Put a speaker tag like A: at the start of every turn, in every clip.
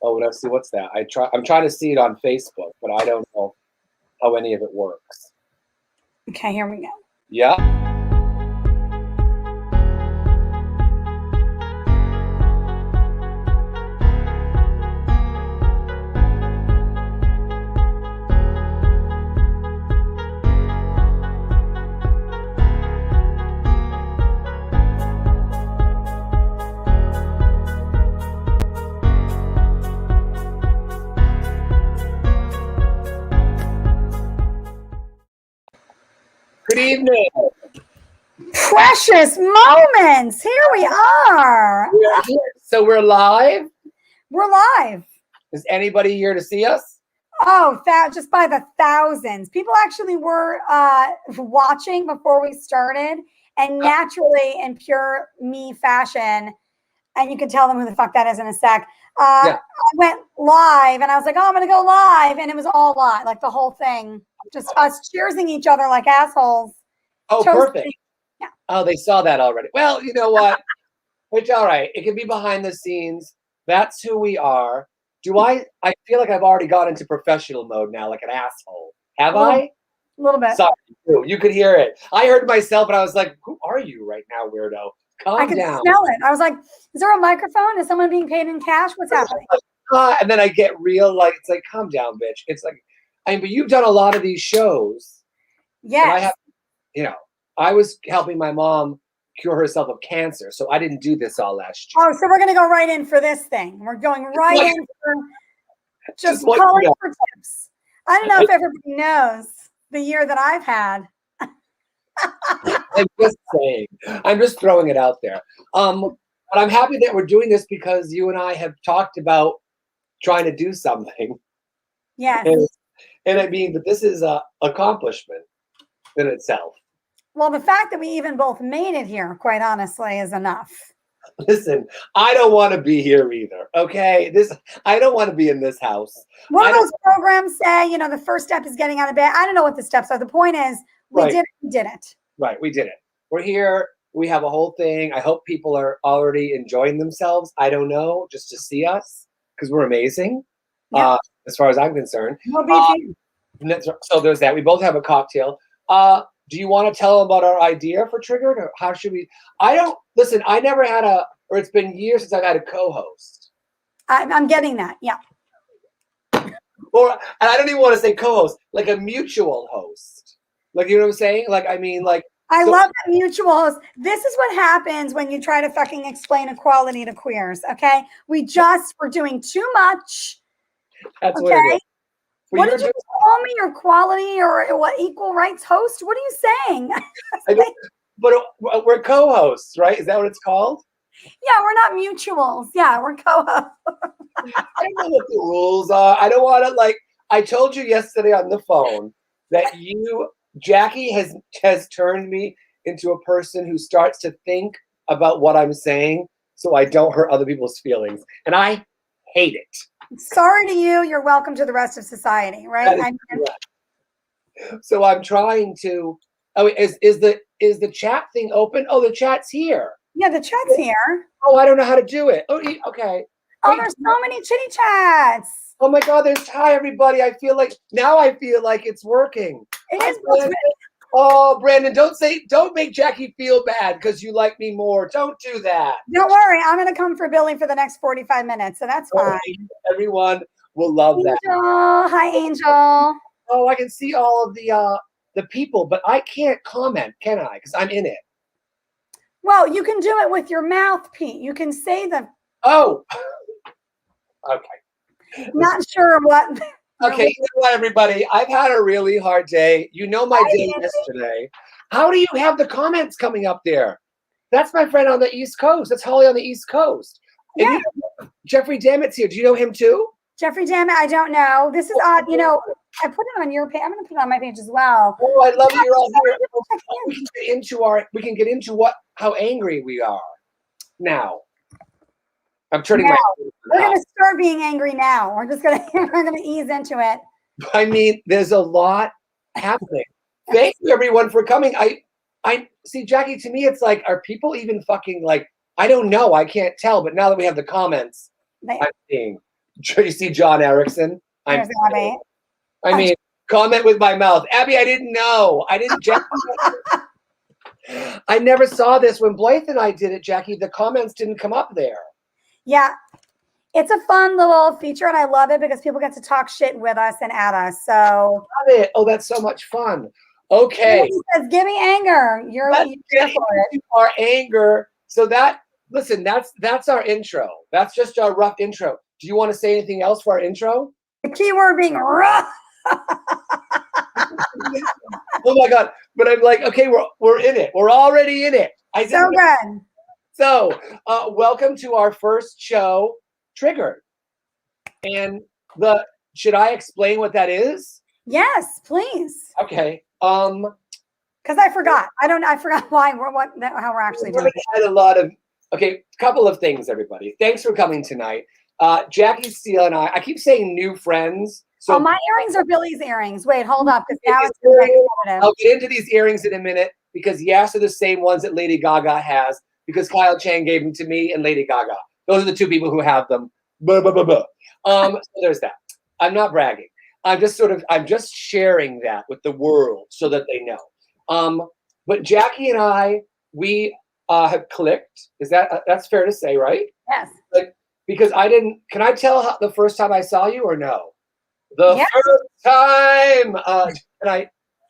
A: Oh, let's see. What's that? I'm trying to see it on Facebook, but I don't know how any of it works.
B: Okay, here we go.
A: Yeah. Good evening.
B: Precious moments. Here we are.
A: We're here. So we're live.
B: We're live.
A: Is anybody here to see us?
B: Oh, just by the thousands. People actually were watching before we started, and naturally, in pure me fashion, and you can tell them who the fuck that is in a sec. I went live, and I was like, "Oh, I'm gonna go live," and it was all live, like the whole thing, just us cheersing each other like assholes.
A: Oh, perfect. Yeah. Oh, they saw that already. Well, you know what? It's all right. It can be behind the scenes. That's who we are. I feel like I've already got into professional mode now, like an asshole. Have I?
B: A little bit.
A: Sorry, you could hear it. I heard myself, and I was like, "Who are you right now, weirdo? Calm down."
B: I could smell it. I was like, "Is there a microphone? Is someone being paid in cash? What's happening?"
A: And then I get real, like it's like, "Calm down, bitch." It's like, but you've done a lot of these shows.
B: Yes.
A: I was helping my mom cure herself of cancer, so I didn't do this all last year.
B: Oh, so we're going to go right in for this thing. We're going right in for just calling for tips. I don't know if everybody knows the year that I've had.
A: I'm just saying. I'm just throwing it out there. But I'm happy that we're doing this because you and I have talked about trying to do something.
B: Yes.
A: And I mean, but this is an accomplishment in itself.
B: Well, the fact that we even both made it here, quite honestly, is enough.
A: Listen, I don't want to be here either. Okay, I don't want to be in this house.
B: One of those programs say, the first step is getting out of bed. I don't know what the steps are. The point is, we did it.
A: Right, we did it. We're here. We have a whole thing. I hope people are already enjoying themselves. I don't know, just to see us because we're amazing. Yep. As far as I'm concerned. So there's that. We both have a cocktail. Do you want to tell them about our idea for Triggered, or how should we? Listen, I never had or it's been years since I've had a co-host.
B: I'm getting that, yeah.
A: And I don't even want to say co-host, like a mutual host. Like, you know what I'm saying? Like, I mean, like.
B: I love that mutual host. This is what happens when you try to fucking explain equality to queers, okay? We're doing too much.
A: That's what it is.
B: What did you call me? Your quality or what? Equal rights host? What are you saying?
A: But we're co-hosts, right? Is that what it's called?
B: Yeah, we're not mutuals. Yeah, we're co-hosts.
A: I don't know what the rules are. I don't want to I told you yesterday on the phone that Jackie has turned me into a person who starts to think about what I'm saying so I don't hurt other people's feelings. And I hate it.
B: Sorry to you. You're welcome to the rest of society, right?
A: So I'm trying to. Oh, is the chat thing open? Oh, the chat's here.
B: Yeah, the chat's here.
A: Oh, I don't know how to do it. Oh, okay.
B: Oh, there's so many chitty chats.
A: Oh my God, hi everybody. I feel like it's working.
B: It is.
A: Oh, Brandon, don't make Jackie feel bad because you like me more. Don't do that.
B: Don't worry. I'm going to come for Billy for the next 45 minutes. So that's fine.
A: Everyone will love that.
B: Hi, Angel.
A: Oh, I can see all of the people, but I can't comment, can I? Because I'm in it.
B: Well, you can do it with your mouth, Pete. You can say them.
A: Oh. Okay.
B: Not sure what.
A: Okay, you know what, everybody? I've had a really hard day. You know my day yesterday. How do you have the comments coming up there? That's my friend on the East Coast. That's Holly on the East Coast. And
B: Yeah.
A: Jeffrey Dammett's here. Do you know him too?
B: Jeffrey Dammit, I don't know. This is odd. I put it on your page. I'm going to put it on my page as well.
A: Oh, I love you're all here. We can get into how angry we are now. I'm turning
B: We're going to start being angry now. We're going to ease into it.
A: I mean, there's a lot happening. Thank you, everyone, for coming. I see, Jackie, to me, it's like, are people even fucking I don't know. I can't tell. But now that we have the comments, I'm seeing. You see John Erickson?
B: There's Abby.
A: I mean, comment with my mouth. Abby, I didn't know. I didn't. I never saw this when Blythe and I did it, Jackie. The comments didn't come up there.
B: Yeah. It's a fun little feature, and I love it because people get to talk shit with us and at us. So
A: love it. Oh, that's so much fun. Okay.
B: He says, "Give me anger." You're
A: our anger. So listen, that's our intro. That's just our rough intro. Do you want to say anything else for our intro?
B: The keyword being rough.
A: Oh my God! But I'm like, okay, we're in it. We're already in it.
B: So good.
A: So, welcome to our first show, Triggered. And should I explain what that is?
B: Yes, please.
A: Okay.
B: Because I forgot. I forgot how we're actually doing.
A: Had a lot of couple of things, everybody. Thanks for coming tonight. Jackie, Steele, and I keep saying new friends. So
B: my earrings are Billy's earrings. Wait, hold up, because now it's competitive.
A: I'll get into these earrings in a minute because yes, are the same ones that Lady Gaga has because Kyle Chang gave them to me and Lady Gaga. Those are the two people who have them. So there's that. I'm not bragging. I'm just sharing that with the world so that they know. But Jackie and I, we have clicked. That's fair to say, right?
B: Yes.
A: Because can I tell the first time I saw you or no? The first time,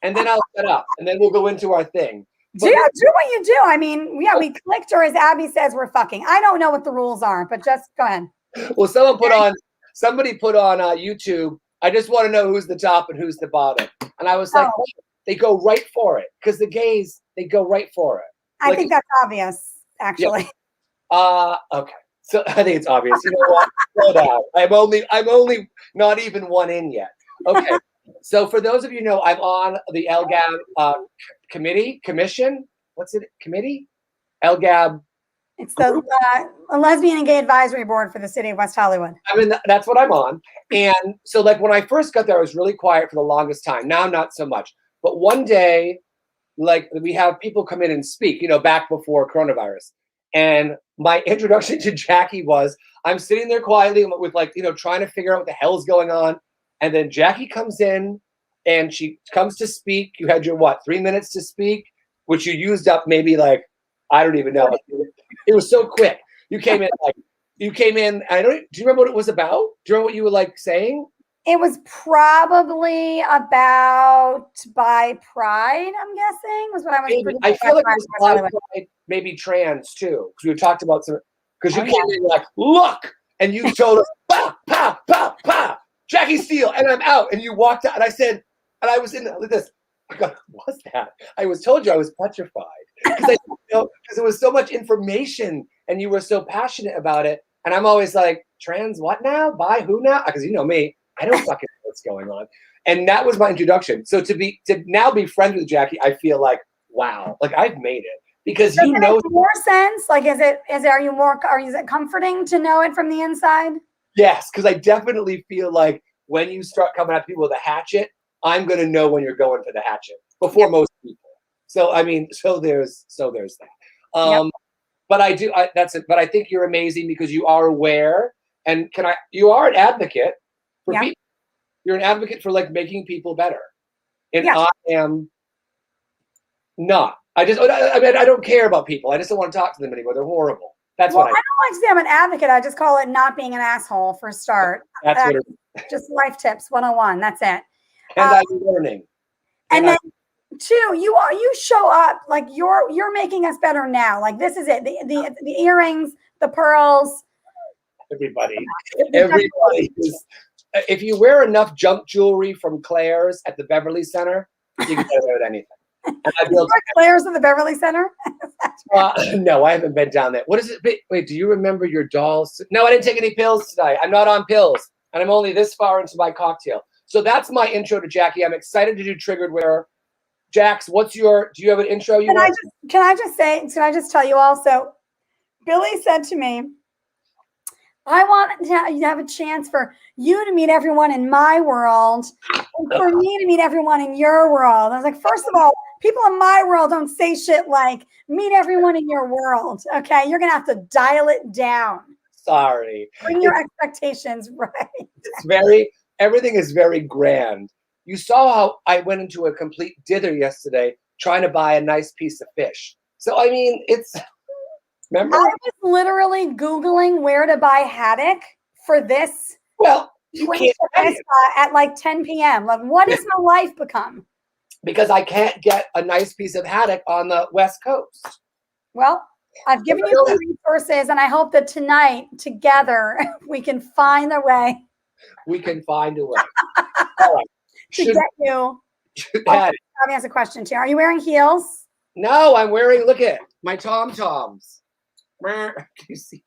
A: and then I'll set up, and then we'll go into our thing.
B: Do what you do. I mean, yeah, we clicked, or as Abby says, we're fucking. I don't know what the rules are, but just go ahead. Well,
A: somebody put on YouTube. I just want to know who's the top and who's the bottom, and I was like, they go right for it because the gays they go right for it.
B: I think that's obvious, actually.
A: Yeah. Okay. So I think it's obvious. You know what? Slow down. I'm only not even one in yet. Okay. So for those of you who know, I'm on the LGAB commission. What's it? Committee? LGAB.
B: It's the Lesbian and Gay Advisory Board for the City of West Hollywood.
A: I mean, that's what I'm on. And so when I first got there, I was really quiet for the longest time. Now, not so much. But one day, we have people come in and speak, back before coronavirus. And my introduction to Jackie was, I'm sitting there quietly with trying to figure out what the hell's going on. And then Jackie comes in and she comes to speak. You had your 3 minutes to speak, which you used up maybe I don't even know. It was so quick. You came in do you remember what it was about? Do you remember what you were saying?
B: It was probably about bi pride, I'm guessing, was what I was.
A: I feel like it was bi pride, maybe trans too, because we talked about some. Because you came in look, and you told us, pa, pa, pa, pa, Jackie Steele, and I'm out, and you walked out, and I said, and I was in this. I go, what was that? I told you I was petrified because it was so much information, and you were so passionate about it, and I'm always like, trans, what now? Bi, who now? Because you know me. I don't fucking know what's going on. And that was my introduction. So to now be friends with Jackie, I feel like, wow, I've made it. Because
B: Does it make more sense? Is it comforting to know it from the inside?
A: Yes, because I definitely feel like when you start coming at people with a hatchet, I'm gonna know when you're going for the hatchet before most people. So there's that. But that's it. But I think you're amazing because you are aware and you are an advocate. People. You're an advocate for making people better, and I am not. I don't care about people. I just don't want to talk to them anymore. They're horrible. That's what I
B: don't like to say I'm an advocate. I just call it not being an asshole for a start.
A: That's what it is.
B: Just life tips 101. That's it.
A: And I'm learning.
B: And then two, you show up you're making us better now. This is it. The earrings, the pearls.
A: Everybody is. If you wear enough junk jewelry from Claire's at the Beverly Center, you can get away with anything.
B: Claire's at the Beverly Center?
A: No, I haven't been down there. What is it? Wait, do you remember your dolls? No, I didn't take any pills tonight. I'm not on pills, and I'm only this far into my cocktail. So that's my intro to Jackie. I'm excited to do Triggered. Where, Jax, do you have an intro?
B: Can I just tell you also? Billy said to me, I want to have a chance for you to meet everyone in my world and for me to meet everyone in your world. I was like, first of all, people in my world don't say shit like meet everyone in your world. Okay. You're going to have to dial it down.
A: sorry.
B: Bring your expectations right.
A: Everything is very grand. You saw how I went into a complete dither yesterday trying to buy a nice piece of fish. So, I mean, remember?
B: I was literally Googling where to buy haddock for this.
A: Well, you can't
B: at like 10 p.m. Like, what has my life become?
A: Because I can't get a nice piece of haddock on the West Coast.
B: Well, I've given you some resources, and I hope that tonight, together, we can find a way.
A: We can find a way. All right.
B: To get you. Let me ask a question too. Are you wearing heels?
A: No, I'm wearing, look at my Tom-Toms. Can you see?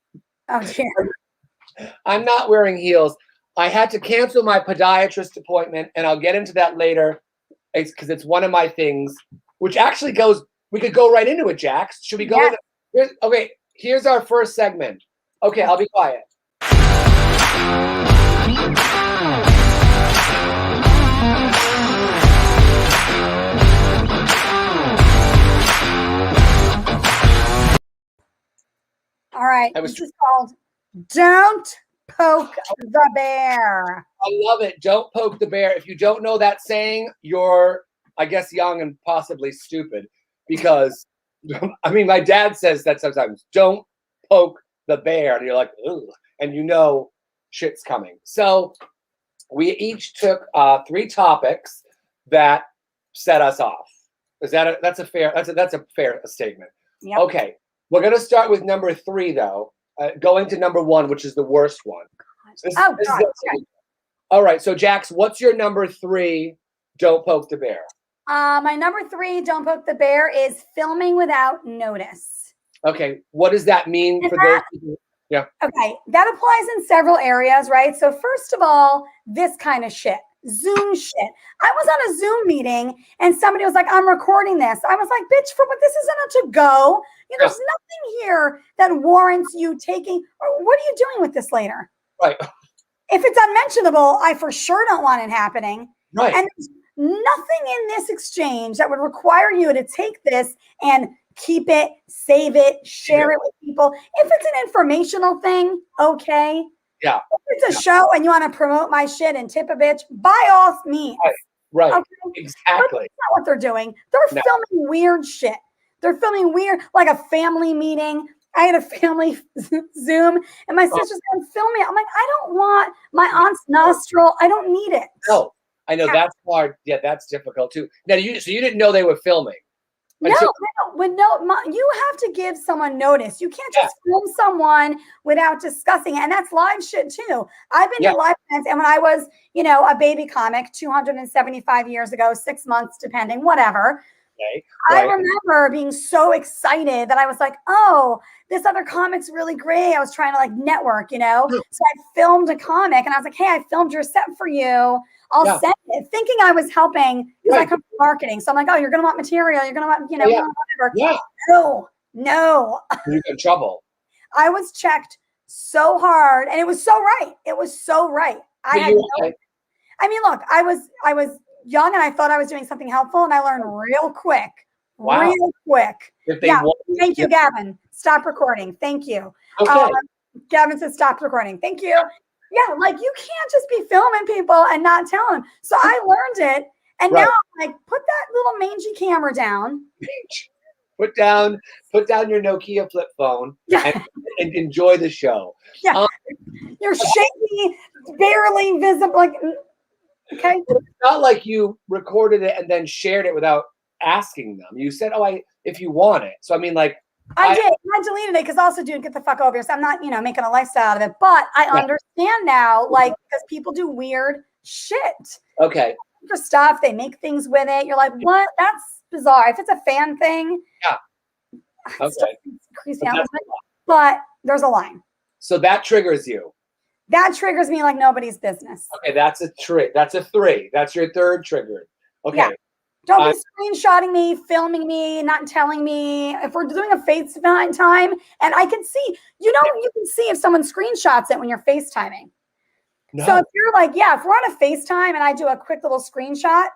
B: Oh, dear.
A: I'm not wearing heels. I had to cancel my podiatrist appointment, and I'll get into that later because it's one of my things, which actually we could go right into it, Jax. Should we go?
B: Yes.
A: Okay, here's our first segment. Okay, I'll be quiet.
B: All right, this is called Don't Poke the Bear.
A: I love it. Don't poke the bear. If you don't know that saying, you're, I guess, young and possibly stupid because, I mean, my dad says that sometimes. Don't poke the bear. And you're like, ugh. And you know shit's coming. So we each took 3 topics that set us off. That's a fair statement.
B: Yep.
A: Okay. We're going to start with number 3, though, going to number 1, which is the worst one.
B: God.
A: All right. So, Jax, what's your number 3? Don't poke the bear.
B: My number 3, don't poke the bear, is filming without notice.
A: Okay. What does that mean for those people? Yeah.
B: Okay. That applies in several areas, right? So, first of all, this kind of shit. Zoom shit. I was on a Zoom meeting and somebody was like, I'm recording this. I was like, bitch, this isn't a to go. There's nothing here that warrants you taking, or what are you doing with this later?
A: Right.
B: If it's unmentionable, I for sure don't want it happening.
A: Right.
B: And there's nothing in this exchange that would require you to take this and keep it, save it, share it with people. If it's an informational thing, okay.
A: Yeah.
B: If it's a show and you want to promote my shit and tip a bitch, by all means.
A: Right.
B: Okay?
A: Exactly.
B: But that's not what they're doing. They're filming weird shit. They're filming weird, like a family meeting. I had a family Zoom, and my sister's going to film me. I'm like, I don't want my aunt's nostril. I don't need it.
A: No, I know that's hard. Yeah, that's difficult too. Now, you didn't know they were filming.
B: No, you have to give someone notice. You can't just film someone without discussing it. And that's live shit too. I've been to live events, and when I was, a baby comic 275 years ago, 6 months, depending, whatever.
A: Okay.
B: I remember being so excited that I was like, oh, this other comic's really great. I was trying to network, So I filmed a comic and I was like, hey, I filmed your set for you. I'll send it, thinking I was helping because I come from marketing. So I'm like, oh, you're going to want material. You're going to want, whatever.
A: Yeah.
B: No.
A: You're in trouble.
B: I was checked so hard and it was so right. It was so right. Look, I was young and I thought I was doing something helpful and I learned real quick.
A: Wow.
B: Real quick. Thank you, Gavin. Stop recording. Thank you.
A: Okay.
B: Gavin says stop recording. Thank you. Yeah, you can't just be filming people and not telling them. So I learned it. And now I'm like, put that little mangy camera down.
A: Put down your Nokia flip phone and enjoy the show.
B: Yeah. You're shaky, barely visible. Okay.
A: It's not like you recorded it and then shared it without asking them. You said, if you want it. So I did.
B: I deleted it because also, dude, get the fuck over here. So I'm not, making a lifestyle out of it. But I understand now, because people do weird shit.
A: Okay.
B: For stuff, they make things with it. You're like, what? That's bizarre. If it's a fan thing.
A: Yeah. Okay.
B: Crazy but there's a line.
A: So that triggers you.
B: That triggers me like nobody's business.
A: Okay, that's a trick. That's a 3. That's your 3rd trigger. Okay. Yeah.
B: Don't be screenshotting me, filming me, not telling me. If we're doing a FaceTime and I can see, you can see if someone screenshots it when you're FaceTiming. No. So if you're like, if we're on a FaceTime and I do a quick little screenshot,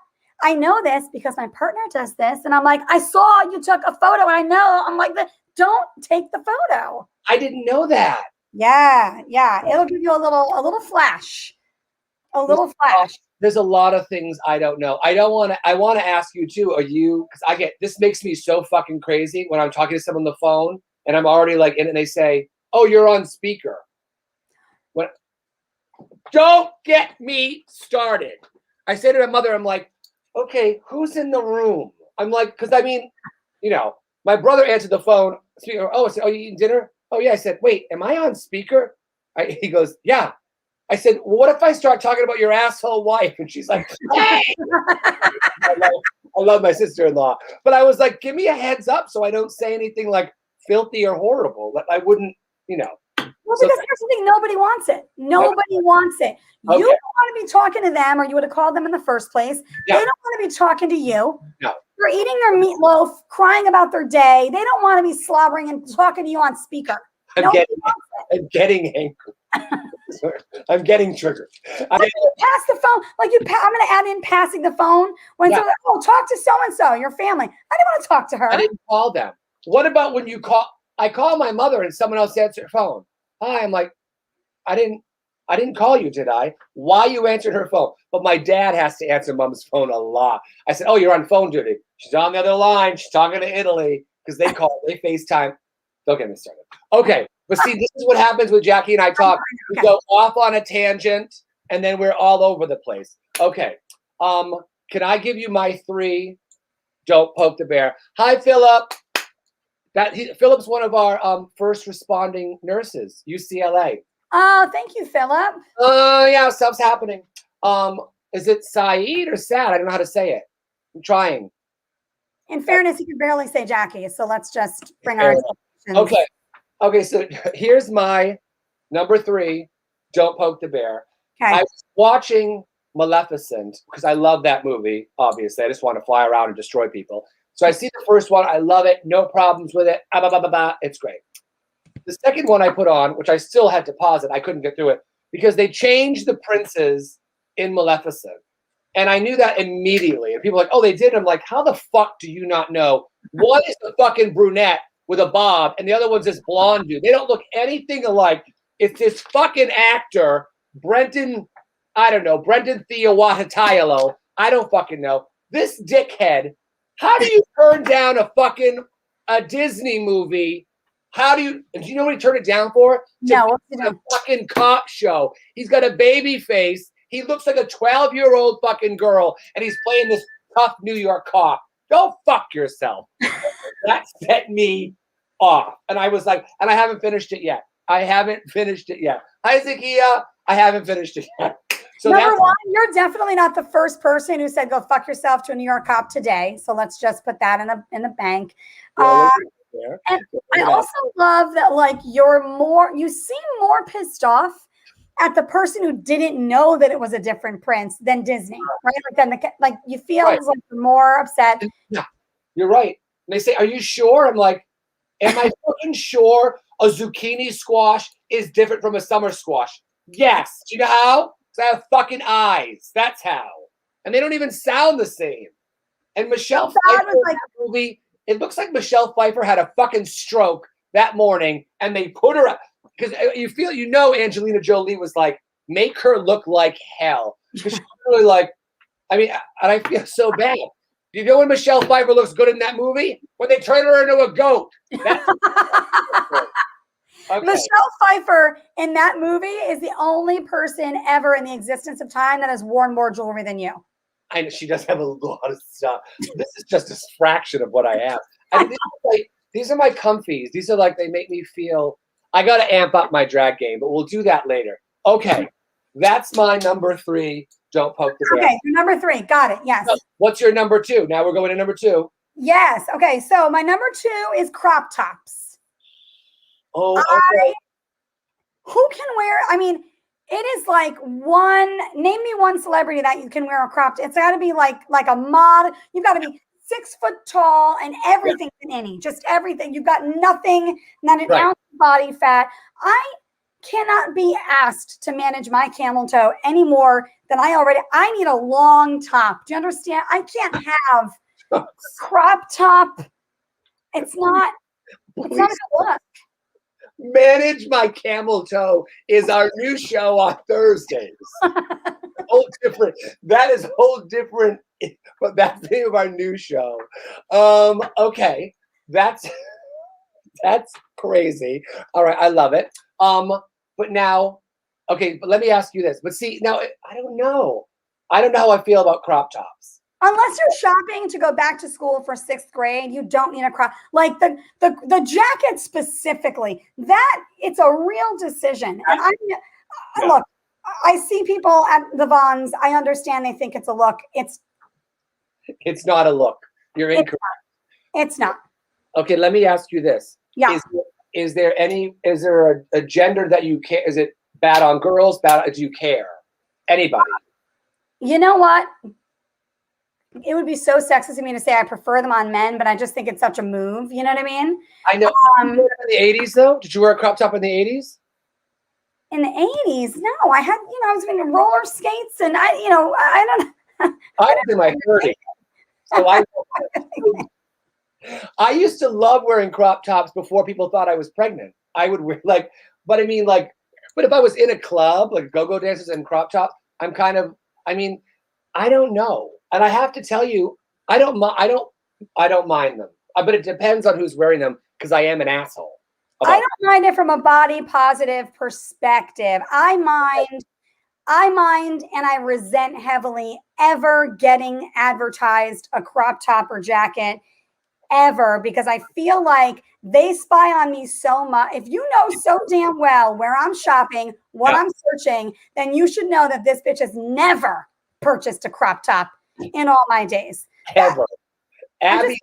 B: I know this because my partner does this. And I'm like, I saw you took a photo and I know. I'm like, don't take the photo.
A: I didn't know that.
B: Yeah, yeah. It'll give you a little flash. A little flash.
A: There's a lot of things I don't know. I want to ask you too. Are you, because this makes me so fucking crazy when I'm talking to someone on the phone and I'm already like in it and they say, oh, you're on speaker. What? Don't get me started. I say to my mother, I'm like, okay, who's in the room? I'm like, because I mean, my brother answered the phone. Speaker. Oh, I said, oh, you eating dinner? Oh, yeah. I said, wait, am I on speaker? He goes, yeah. I said, well, what if I start talking about your asshole wife? And she's like, hey! I love my sister-in-law. But I was like, give me a heads up so I don't say anything like filthy or horrible. I wouldn't,
B: Well, because here's the thing, nobody wants it. Nobody wants it. You don't want to be talking to them, or you would have called them in the first place. Yeah. They don't want to be talking to you.
A: No.
B: They're eating their meatloaf, crying about their day. They don't want to be slobbering and talking to you on speaker.
A: I'm getting angry. I'm getting triggered.
B: Pass the phone. I'm going to add in passing the phone. When someone, oh, talk to so-and-so, your family. I didn't want to talk to her.
A: I didn't call them. What about when you call? I call my mother and someone else answered her phone. Hi, I'm like, I didn't call you, did I? Why you answered her phone? But my dad has to answer mom's phone a lot. I said, oh, you're on phone duty. She's on the other line. She's talking to Italy because they FaceTime. Don't get me started. Okay. But see, this is what happens with Jackie and I talk. We go off on a tangent and then we're all over the place. Okay. Can I give you my 3? Don't poke the bear. Hi, Philip. Philip's one of our first responding nurses, UCLA.
B: Oh, thank you, Philip.
A: Yeah, stuff's happening. Is it Saeed or Sad? I don't know how to say it. I'm trying.
B: In fairness, you can barely say Jackie, so let's just bring our expectations.
A: Okay, so here's my number 3, don't poke the bear.
B: Okay.
A: I was watching Maleficent because I love that movie, obviously. I just want to fly around and destroy people. So I see the first one. I love it. No problems with it. It's great. The second one I put on, which I still had to pause it. I couldn't get through it because they changed the princes in Maleficent. And I knew that immediately. And people were like, oh, they did. I'm like, how the fuck do you not know? One is the fucking brunette with a bob, and the other one's this blonde dude. They don't look anything alike. It's this fucking actor, Brendan Theowahatayalo. I don't fucking know. This dickhead. How do you turn down a Disney movie? Do you know what he turned it down for?
B: No,
A: a fucking cop show. He's got a baby face. He looks like a 12-year-old fucking girl, and he's playing this tough New York cop. Go fuck yourself. That set me off. And I was like, and I haven't finished it yet. Hi, Zakia. I haven't finished it yet. So
B: Number 1, you're definitely not the first person who said go fuck yourself to a New York cop today. So let's just put that in the bank. And I also love that you seem more pissed off at the person who didn't know that it was a different prince than Disney, right? You feel like you're more upset.
A: Yeah, you're right. And they say, are you sure? I'm like, am I fucking sure a zucchini squash is different from a summer squash? Yes. Do you know how? Because I have fucking eyes. That's how. And they don't even sound the same. And Michelle Pfeiffer in that movie, it looks like Michelle Pfeiffer had a fucking stroke that morning and they put her up. Because Angelina Jolie was like, make her look like hell. Because she's really like, and I feel so bad. Do you know when Michelle Pfeiffer looks good in that movie? When they turn her into a goat. Okay.
B: Michelle Pfeiffer in that movie is the only person ever in the existence of time that has worn more jewelry than you.
A: I know she does have a lot of stuff. This is just a fraction of what I have. These are my comfies. These are they make me feel. I got to amp up my drag game, but we'll do that later. Okay, that's my number 3. Don't poke the bear.
B: Okay, your number 3. Got it. Yes.
A: So, what's your number 2? Now we're going to number 2.
B: Yes. Okay. So my number 2 is crop tops.
A: Oh, okay.
B: Who can wear? It is name me one celebrity that you can wear a crop top. It's got to be like a mod. You've got to be 6 foot tall and everything's an innie, just everything. You've got nothing, not an ounce of body fat. I cannot be asked to manage my camel toe any more than I need a long top. Do you understand? I can't have a crop top. It's not a good look.
A: Manage My Camel Toe is our new show on Thursdays. Whole different. That is whole different. But that's the name of our new show. Okay, that's crazy. All right, I love it. But now, okay, but let me ask you this. But see, now I don't know. I don't know how I feel about crop tops.
B: Unless you're shopping to go back to school for 6th grade, you don't need a crop. Like the jacket specifically, that it's a real decision. And look, I see people at the Vons. I understand they think it's a look. It's
A: not a look. You're incorrect.
B: It's not.
A: Okay, let me ask you this.
B: Yeah.
A: Is there a gender that you care? Is it bad on girls? Do you care? Anybody?
B: You know what? It would be so sexist of me to say I prefer them on men, but I just think it's such a move. You know what I mean?
A: I know. In the 80s, though? Did you wear a crop top in the 80s?
B: In the 80s? No, I had, I was in roller skates and I don't know.
A: I was in my 30s. So I used to love wearing crop tops before people thought I was pregnant. I would wear but if I was in a club, like go-go dancers and crop top, I don't know. And I have to tell you, I don't mind them. But it depends on who's wearing them because I am an asshole.
B: I don't mind it from a body positive perspective. I mind and I resent heavily ever getting advertised a crop top or jacket ever, because I feel like they spy on me so much. If you know so damn well where I'm shopping, what I'm searching, then you should know that this bitch has never purchased a crop top in all my days.
A: Ever. Abby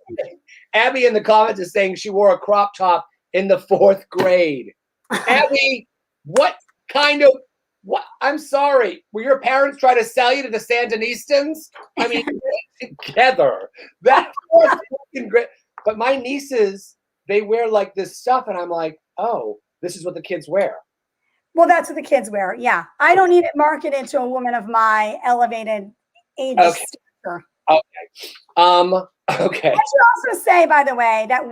A: in the comments is saying she wore a crop top in the 4th grade. Abby, what? I'm sorry. Were your parents trying to sell you to the Sandinistans? I mean, together. That's fucking great. But my nieces, they wear like this stuff, and I'm like, oh, this is what the kids wear.
B: Well, that's what the kids wear. Yeah. I don't need it marketed to a woman of my elevated age.
A: Okay. Okay.
B: I should also say, by the way, that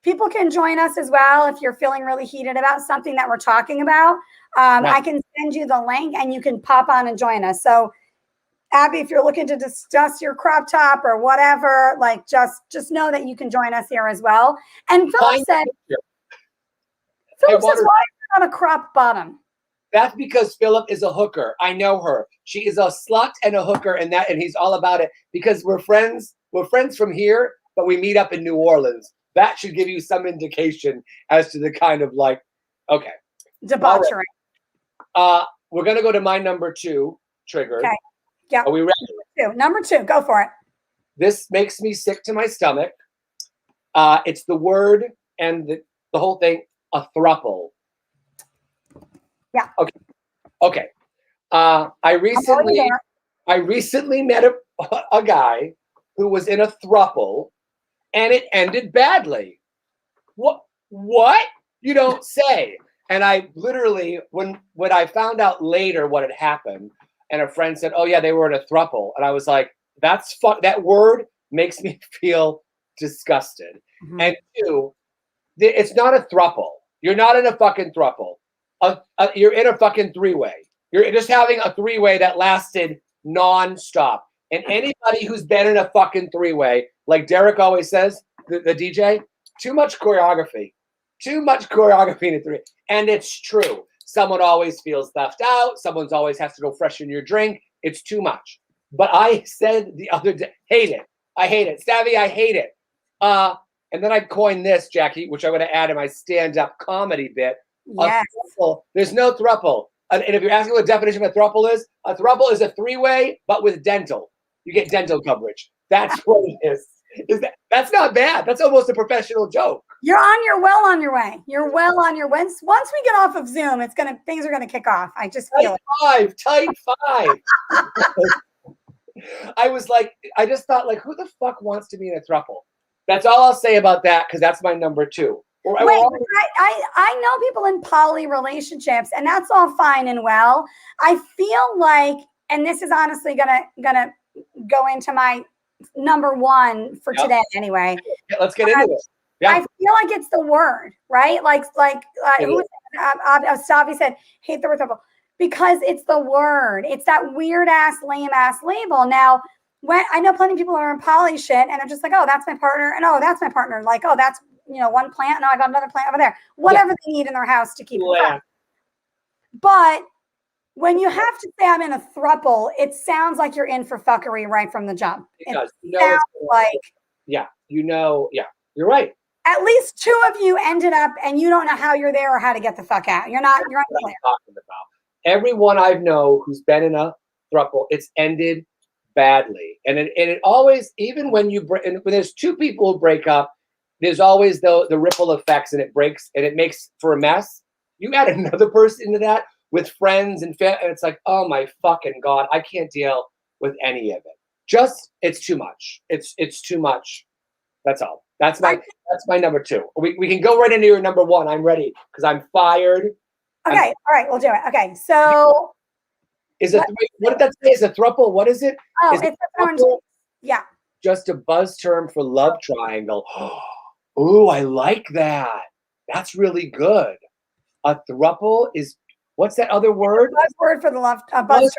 B: people can join us as well if you're feeling really heated about something that we're talking about. I can send you the link and you can pop on and join us. So, Abby, if you're looking to discuss your crop top or whatever, just know that you can join us here as well. And Philip said, why is it on a crop bottom?
A: That's because Philip is a hooker. I know her. She is a slut and a hooker, and he's all about it because we're friends. We're friends from here, but we meet up in New Orleans. That should give you some indication as to the kind of okay.
B: Debauchery.
A: Right. We're going to go to my number 2 trigger.
B: Okay. Yeah.
A: Are we ready?
B: Number 2. Go for it.
A: This makes me sick to my stomach. It's the word and the whole thing, a throuple.
B: Yeah.
A: Okay. I recently met a guy who was in a throuple, and it ended badly. What? You don't say. And I literally, when I found out later what had happened, and a friend said, "Oh yeah, they were in a throuple," and I was like, "That's fun." That word makes me feel disgusted. Mm-hmm. And 2, it's not a throuple. You're not in a fucking throuple. You're in a fucking 3-way. You're just having a 3-way that lasted nonstop. And anybody who's been in a fucking 3-way, like Derek always says, the DJ, too much choreography. Too much choreography in a 3. And it's true. Someone always feels left out. Someone's always has to go freshen your drink. It's too much. But I said the other day, hate it. I hate it. Savvy, I hate it. And then I coined this, Jackie, which I'm going to add in my stand-up comedy bit.
B: Yes.
A: There's no throuple. And if you're asking what the definition of a throuple is a 3-way, but with dental. You get dental coverage. That's what it is. That's not bad. That's almost a professional joke.
B: You're well on your way. You're well on your way. Once we get off of Zoom, things are gonna kick off. I just feel it.
A: Tight 5. I just thought, who the fuck wants to be in a throuple? That's all I'll say about that, because that's my number 2.
B: Wait, I know people in poly relationships, and that's all fine and well. I feel like, and this is honestly gonna go into my number 1 for today anyway.
A: Let's get into it.
B: I feel like it's the word, right? Like who Stavi said, hate the word throuple, because it's the word. It's that weird ass, lame ass label. Now, when I know plenty of people are in poly shit and they're just like, oh, that's my partner, and oh, that's my partner. Like, oh, that's one plant. No, I got another plant over there. Whatever they need in their house to keep it fresh. But when you have to say I'm in a throuple, it sounds like you're in for fuckery right from the jump. It sounds like
A: you're right.
B: At least 2 of you ended up, and you don't know how you're there or how to get the fuck out. You're unclear.
A: Talking about everyone I know who's been in a throuple, it's ended badly, and it always, even when when there's 2 people who break up, there's always the ripple effects, and it breaks and it makes for a mess. You add another person into that with friends and family, and it's like, oh my fucking God, I can't deal with any of it. It's too much. It's too much. That's all. That's my number 2. We can go right into your number 1. I'm ready because I'm fired.
B: Okay, all right, we'll do it. Okay, so
A: what did that say? Is a throuple? What is it?
B: Oh,
A: is
B: it's yeah.
A: Just a buzz term for love triangle. Ooh, I like that. That's really good. A throuple is, what's that other word?
B: Buzzword for the love buzz term.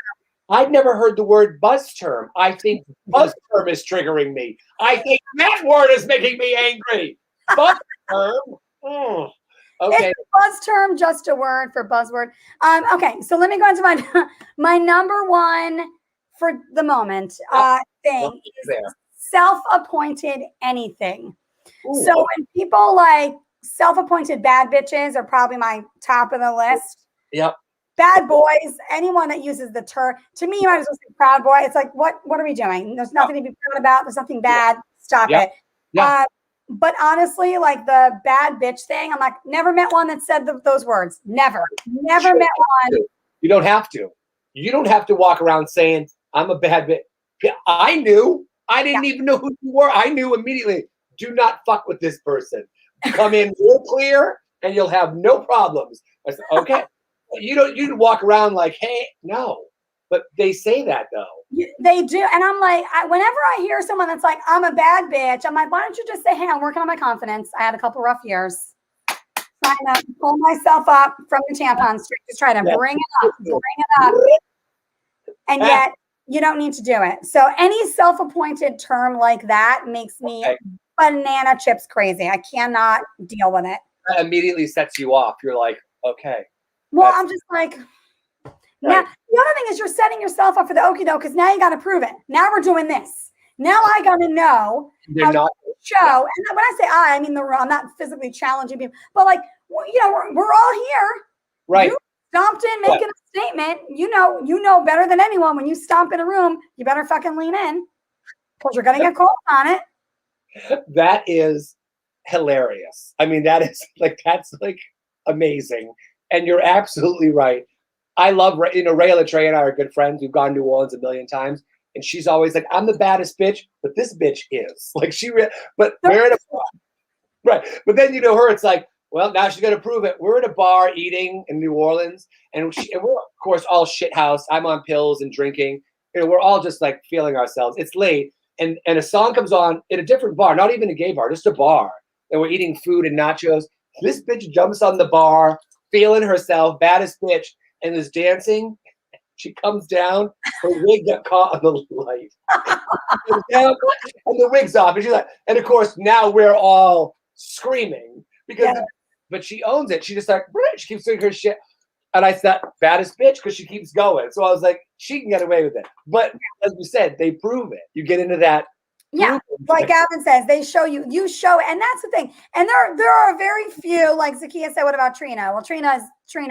A: I've never heard the word buzz term. I think buzz term is triggering me. I think that word is making me angry. Buzz term. Okay.
B: It's a buzz term, just a word for buzzword. Okay, so let me go into my number 1 for the moment thing is self-appointed anything. Ooh, so when people like self-appointed bad bitches are probably my top of the list.
A: Yep.
B: Bad boys, anyone that uses the term, to me, you might as well say proud boy. It's like, what are we doing? There's nothing to be proud about. There's nothing bad. Stop it. Yeah. But honestly, like the bad bitch thing, I'm like, never met one that said those words. Never met one.
A: You don't have to. You don't have to walk around saying, I'm a bad bitch. I knew. I didn't even know who you were. I knew immediately. Do not fuck with this person. Come in real clear and you'll have no problems. I said, okay. You don't walk around like, hey, no. But they say that though.
B: They do. And I'm like, whenever I hear someone that's like, I'm a bad bitch, I'm like, why don't you just say, hey, I'm working on my confidence. I had a couple rough years. Trying to pull myself up from the tampon street. Just try to bring it up. And yet you don't need to do it. So any self-appointed term like that makes me banana chips crazy. I cannot deal with it.
A: That immediately sets you off. You're like, okay.
B: Well, I'm just like, now the other thing is you're setting yourself up for the okie doke because now you got to prove it. Now we're doing this. Now I got to know how to show. And when I say I mean I'm not physically challenging people, but like, we're all here.
A: Right.
B: You stomped in making a statement. You know better than anyone when you stomp in a room, you better fucking lean in because you're going to get called on it.
A: That is hilarious. I mean, that's like amazing. And you're absolutely right. I love, Ray Latrey and I are good friends. We've gone to New Orleans a million times. And she's always like, I'm the baddest bitch, but this bitch is. Like but we're at a bar. Right. But then her, it's like, well, now she's going to prove it. We're at a bar eating in New Orleans. And we're, of course, all shit house. I'm on pills and drinking. We're all just like feeling ourselves. It's late. And a song comes on in a different bar, not even a gay bar, just a bar. And we're eating food and nachos. This bitch jumps on the bar, feeling herself, baddest bitch, and is dancing. She comes down, her wig got caught on the light. And the wig's off. And she's like, and of course, now we're all screaming but she owns it. She just like, she keeps doing her shit. And I said, baddest bitch, because she keeps going. So I was like, she can get away with it. But as you said, they prove it. You get into that.
B: Yeah, like Gavin says, they show you show it. And that's the thing. And there are very few, like Zakiya said, what about Trina? Well, Trina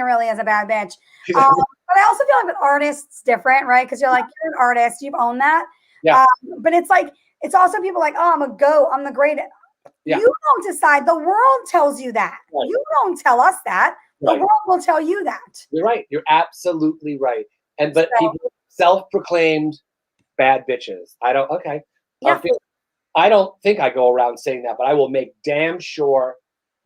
B: really is a bad bitch. But I also feel like with artists, different, right? Because you're like, you're an artist, you've owned that.
A: Yeah.
B: But it's like, it's also people like, oh, I'm a goat, I'm the greatest. Yeah. You don't decide. The world tells you that. Right. You don't tell us that. The world will tell you that.
A: You're right. You're absolutely right. But people self-proclaimed bad bitches. I don't think I go around saying that, but I will make damn sure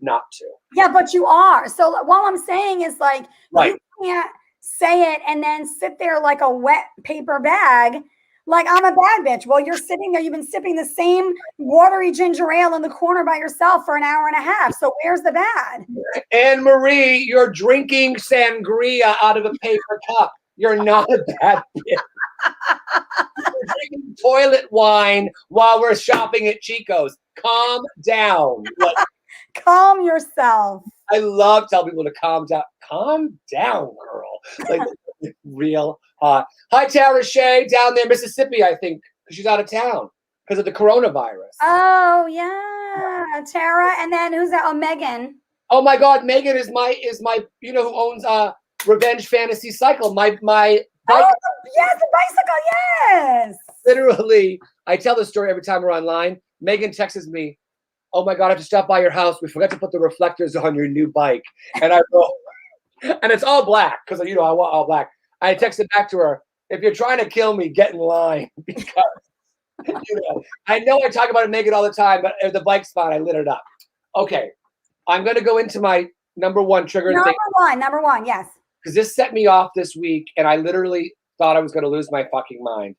A: not to.
B: Yeah, but you are. So what I'm saying is like, you can't say it and then sit there like a wet paper bag Like I'm a bad bitch. Well, you're sitting there, you've been sipping the same watery ginger ale in the corner by yourself for an hour and a half. So where's the bad?
A: Anne Marie, you're drinking sangria out of a paper cup. You're not a bad bitch. We're drinking toilet wine while we're shopping at Chico's. Calm down. Like,
B: calm yourself.
A: I love telling people to calm down. Calm down, girl. Like real hot. Hi, Tara Shea down there in Mississippi, I think, because she's out of town because of the coronavirus.
B: Oh yeah, Tara, and then who's that? Oh, Megan.
A: Oh my God, Megan is my you know who owns Revenge Fantasy Cycle. My bike.
B: Oh yes, the bicycle. Yes.
A: Literally, I tell this story every time we're online. Megan texts me, "Oh my God, I have to stop by your house. We forgot to put the reflectors on your new bike." And I go, and it's all black because I want all black. I texted back to her, "If you're trying to kill me, get in line because I know I talk about it, Megan, all the time, but at the bike spot, I lit it up." Okay, I'm gonna go into my number one trigger thing.
B: Number one, yes.
A: Because this set me off this week, and I literally thought I was going to lose my fucking mind.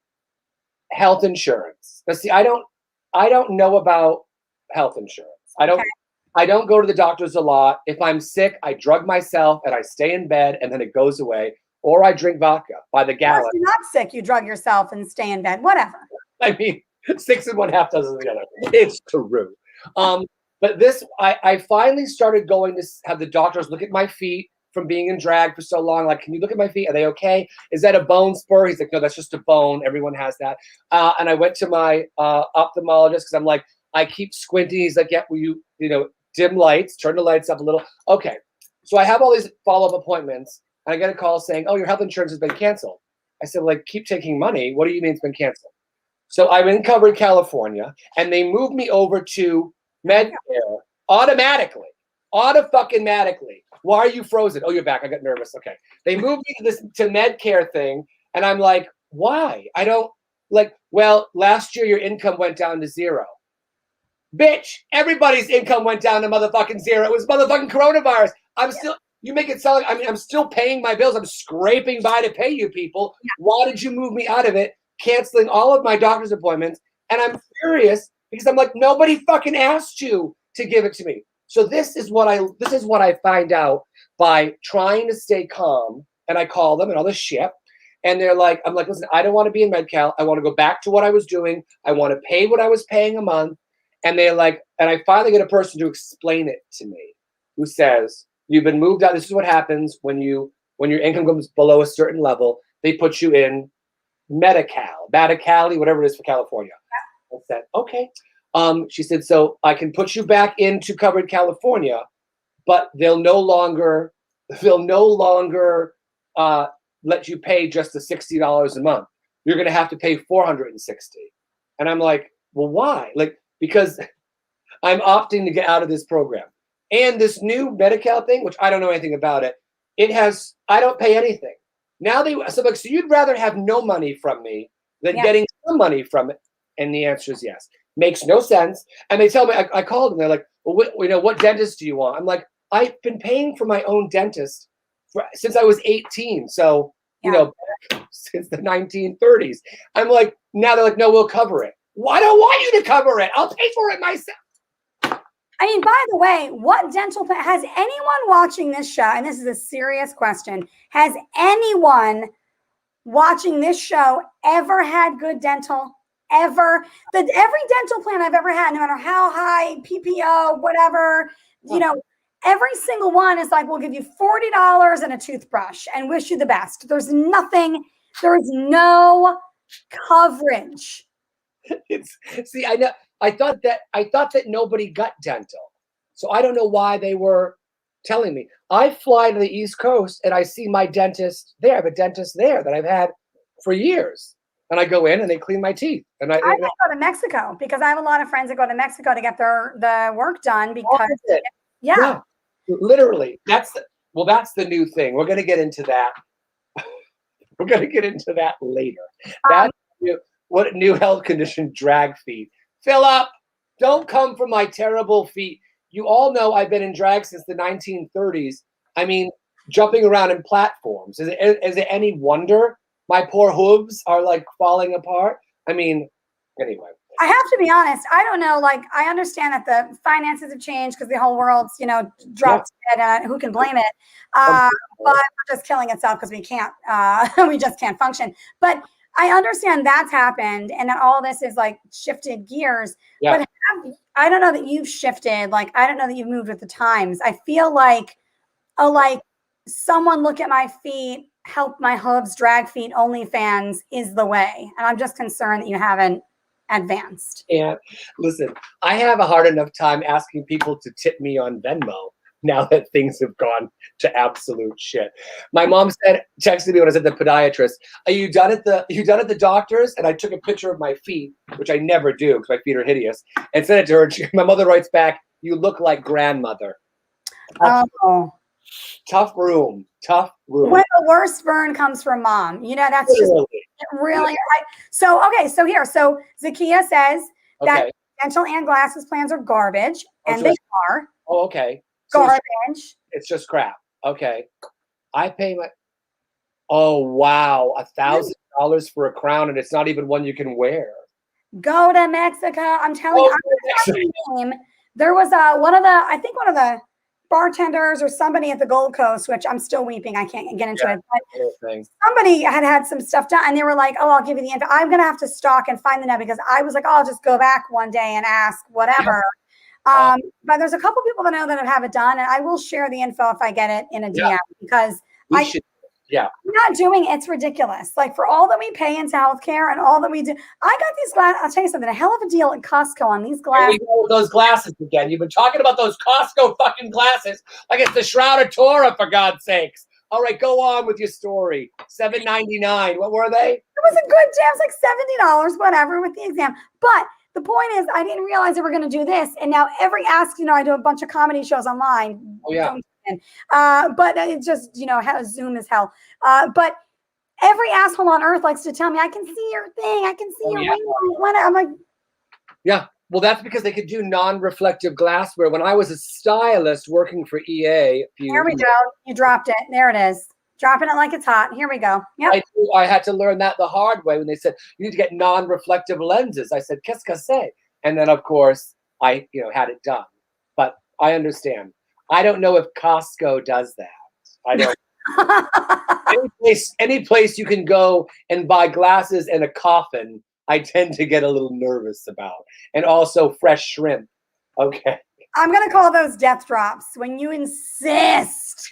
A: Health insurance. Now, see, I don't know about health insurance. I don't go to the doctors a lot. If I'm sick, I drug myself and I stay in bed, and then it goes away. Or I drink vodka by the gallon.
B: If you're not sick, you drug yourself and stay in bed. Whatever.
A: I mean, 6 and 1/2 dozen the other. It's true. But this, I finally started going to have the doctors look at my feet. From being in drag for so long, like, can you look at my feet? Are they okay? Is that a bone spur? He's like, no, that's just a bone. Everyone has that. And I went to my ophthalmologist because I'm like, I keep squinting. He's like, yeah, will you dim lights, turn the lights up a little. Okay. So I have all these follow-up appointments. And I get a call saying, oh, your health insurance has been canceled. I said, well, keep taking money. What do you mean it's been canceled? So I'm in covered California, and they moved me over to Medicare automatically. Auto-fucking-matically. Why are you frozen? Oh, you're back. I got nervous. Okay. They moved me to Medicare thing, and I'm like, why? I don't well, last year your income went down to 0. Bitch, everybody's income went down to motherfucking 0. It was motherfucking coronavirus. You make it sound like, I'm still paying my bills. I'm scraping by to pay you people. Yeah. Why did you move me out of it, canceling all of my doctor's appointments? And I'm furious because I'm like, nobody fucking asked you to give it to me. So this is what I find out by trying to stay calm, and I call them and all this shit, and they're like, I'm like, listen, I don't want to be in Med-Cal. I want to go back to what I was doing. I want to pay what I was paying a month. And they're like, and I finally get a person to explain it to me, who says, you've been moved out. This is what happens when your income comes below a certain level. They put you in Medi-Cal, whatever it is for California. I said, okay. She said, so I can put you back into covered California, but they'll no longer let you pay just the $60 a month. You're going to have to pay $460. And I'm like, well, why? Like, because I'm opting to get out of this program. And this new Medi-Cal thing, which I don't know anything about it, I don't pay anything. Now so you'd rather have no money from me than getting some money from it? And the answer is yes. Makes no sense. And they tell me, I called them. They're like, well, what dentist do you want? I'm like, I've been paying for my own dentist since I was 18. So, since the 1930s. I'm like, now they're like, no, we'll cover it. Well, I don't want you to cover it. I'll pay for it myself.
B: I mean, by the way, what dental plan has anyone watching this show? And this is a serious question. Has anyone watching this show ever had good dental? Ever? Every dental plan I've ever had, no matter how high, PPO, whatever, every single one is like, we'll give you $40 and a toothbrush and wish you the best. There is no coverage.
A: I know. I thought that nobody got dental. So I don't know why they were telling me. I fly to the East Coast and I see my dentist there. I have a dentist there that I've had for years. And I go in and they clean my teeth. And I
B: go to Mexico because I have a lot of friends that go to Mexico to get the work done because yeah.
A: Literally. That's the new thing. We're gonna get into that. We're gonna get into that later. What new health condition? Drag feet. Fill up. Don't come for my terrible feet. You all know I've been in drag since the 1930s. I mean, jumping around in platforms. Is it any wonder My poor hooves are like falling apart. I mean, anyway.
B: I have to be honest. I don't know. Like, I understand that the finances have changed because the whole world's, dropped dead. Who can blame it? But we're just killing itself because we can't. We just can't function. But I understand that's happened, and that all this is like shifted gears.
A: Yeah.
B: But I don't know that you've shifted. Like, I don't know that you've moved with the times. I feel like, someone look at my feet, help my hooves, drag feet, OnlyFans is the way. And I'm just concerned that you haven't advanced.
A: Yeah. Listen, I have a hard enough time asking people to tip me on Venmo now that things have gone to absolute shit. My mom texted me when I was at the podiatrist, are you done at the doctor's? And I took a picture of my feet, which I never do because my feet are hideous, and sent it to her. My mother writes back, you look like grandmother. Tough room. When
B: the worst burn comes from mom, that's just really. So here, Zakia says that dental and glasses plans are garbage, and they are.
A: Oh, okay.
B: So garbage.
A: It's just crap. Okay. I pay oh wow, $1,000 for a crown, and it's not even one you can wear.
B: Go to Mexico. I'm telling you. There was one of the bartenders or somebody at the Gold Coast, which I'm still weeping. I can't get into it. But somebody had some stuff done, and they were like, "Oh, I'll give you the info." I'm gonna have to stalk and find the net because I was like, "Oh, I'll just go back one day and ask whatever." But there's a couple people that know that have it done, and I will share the info if I get it in a DM because I'm not doing it. It's ridiculous. Like, for all that we pay into healthcare and all that we do, I got these glasses. I'll tell you something, a hell of a deal at Costco on these glasses.
A: Here we go with those glasses again. You've been talking about those Costco fucking glasses like it's the Shroud of Torah, for God's sakes. All right, go on with your story. $7.99. What were they?
B: It was a good deal. It was like $70, whatever, with the exam. But the point is, I didn't realize they were going to do this. And now every ask, I do a bunch of comedy shows online.
A: Oh, yeah.
B: But it just, Zoom is hell. But every asshole on earth likes to tell me, I can see your thing. I can see your ring. I'm like,
A: yeah. Well, that's because they could do non-reflective glassware. When I was a stylist working for EA.
B: There we go. You dropped it. There it is. Dropping it like it's hot. Here we go. Yep.
A: I had to learn that the hard way when they said, you need to get non-reflective lenses. I said, qu'est-ce que c'est? And then, of course, I had it done. But I understand. I don't know if Costco does that. I don't. any place you can go and buy glasses and a coffin, I tend to get a little nervous about. And also fresh shrimp. Okay.
B: I'm going to call those death drops when you insist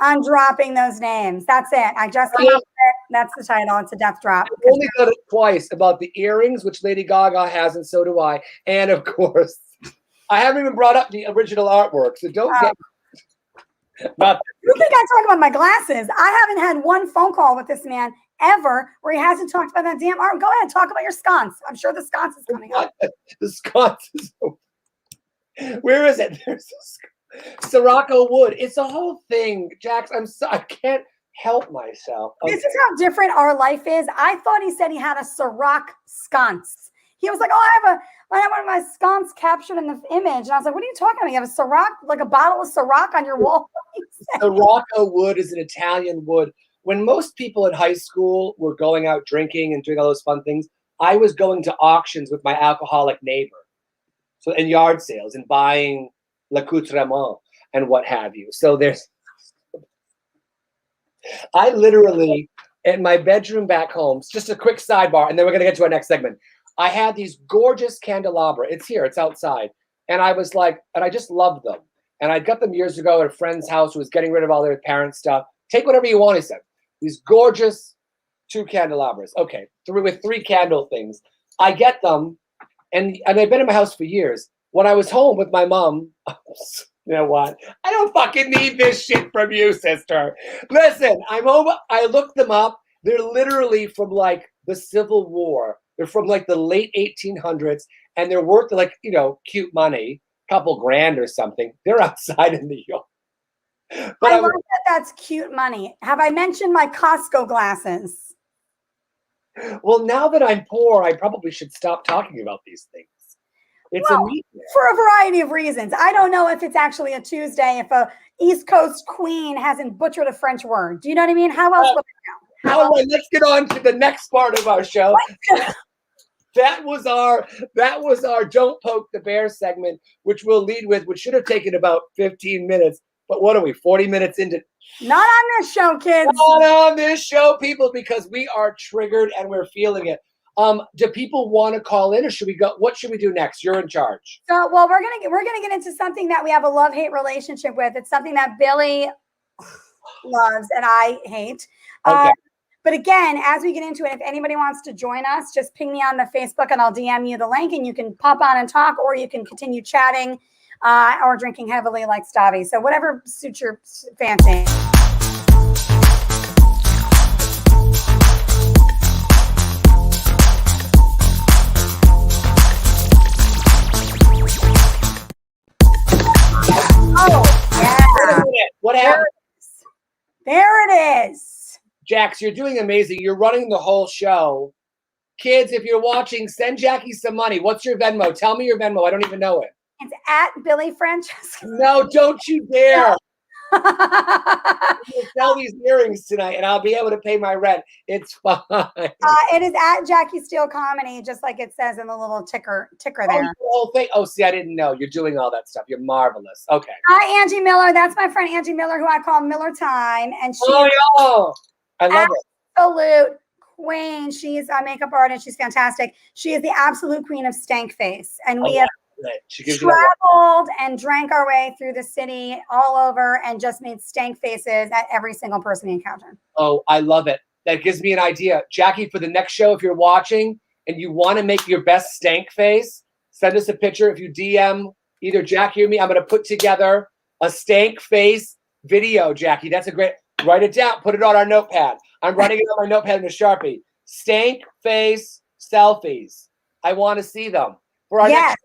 B: on dropping those names. That's it. I just came up with it. That's the title. It's a death drop.
A: I've only done it twice about the earrings, which Lady Gaga has, and so do I. And of course, I haven't even brought up the original artwork, so don't get.
B: You think I talk about my glasses? I haven't had one phone call with this man ever where he hasn't talked about that damn art. Go ahead, talk about your sconce. I'm sure the sconce is coming up.
A: The sconce is. Where is it? There's Sirocco wood. It's a whole thing, Jax. I can't help myself. Okay.
B: This is how different our life is. I thought he said he had a Ciroc sconce. He was like, "Oh, I have one of my sconce captured in the image." And I was like, "What are you talking about? You have a Ciroc, like a bottle of Ciroc on your wall?"
A: Sirocco wood is an Italian wood. When most people in high school were going out drinking and doing all those fun things, I was going to auctions with my alcoholic neighbor, and yard sales and buying l'accoutrement and what have you. So I literally, in my bedroom back home, just a quick sidebar, and then we're going to get to our next segment. I had these gorgeous candelabra. It's here. It's outside. And I was like, and I just loved them. And I got them years ago at a friend's house who was getting rid of all their parents' stuff. Take whatever you want, he said. These gorgeous 2 candelabras. Okay, with 3 candle things. I get them, and I've been in my house for years. When I was home with my mom, you know what? I don't fucking need this shit from you, sister. Listen, I'm home. I looked them up. They're literally from like the Civil War. They're from like the late 1800s, and they're worth like, cute money, couple grand or something. They're outside in New York. But
B: I love that that's cute money. Have I mentioned my Costco glasses?
A: Well, now that I'm poor, I probably should stop talking about these things. It's
B: for a variety of reasons. I don't know if it's actually a Tuesday, if a East Coast queen hasn't butchered a French word. Do you know what I mean? How else would I know?
A: All right, let's get on to the next part of our show. That was our Don't Poke the Bear segment, which we'll lead with, which should have taken about 15 minutes. But what are we, 40 minutes into?
B: Not on this show, kids.
A: Not on this show, people, because we are triggered and we're feeling it. Do people want to call in, or should we go? What should we do next? You're in charge.
B: So, well, we're gonna get into something that we have a love-hate relationship with. It's something that Billy loves and I hate.
A: Okay.
B: But again, as we get into it, if anybody wants to join us, just ping me on the Facebook and I'll DM you the link, and you can pop on and talk, or you can continue chatting or drinking heavily like Stavi. So whatever suits your fancy. Oh, yeah.
A: What happened?
B: There it is.
A: Jax, you're doing amazing. You're running the whole show. Kids, if you're watching, send Jackie some money. What's your Venmo? Tell me your Venmo. I don't even know it.
B: It's at Billy Francesca.
A: No, don't you dare. We'll sell these earrings tonight and I'll be able to pay my rent. It's fine.
B: It is at Jackie Steele Comedy, just like it says in the little ticker there.
A: The whole thing. Oh, see, I didn't know. You're doing all that stuff. You're marvelous. Okay.
B: Hi, Angie Miller. That's my friend Angie Miller, who I call Miller Time. And she
A: I love it.
B: Absolute queen. She's a makeup artist. She's fantastic. She is the absolute queen of stank face. And we have traveled and drank our way through the city all over and just made stank faces at every single person we encountered.
A: Oh, I love it. That gives me an idea. Jackie, for the next show, if you're watching and you want to make your best stank face, send us a picture. If you DM either Jackie or me, I'm going to put together a stank face video, Jackie. That's a great, write it down, put it on our notepad. I'm writing it on my notepad in a Sharpie. Stank face selfies. I want to see them. For our next.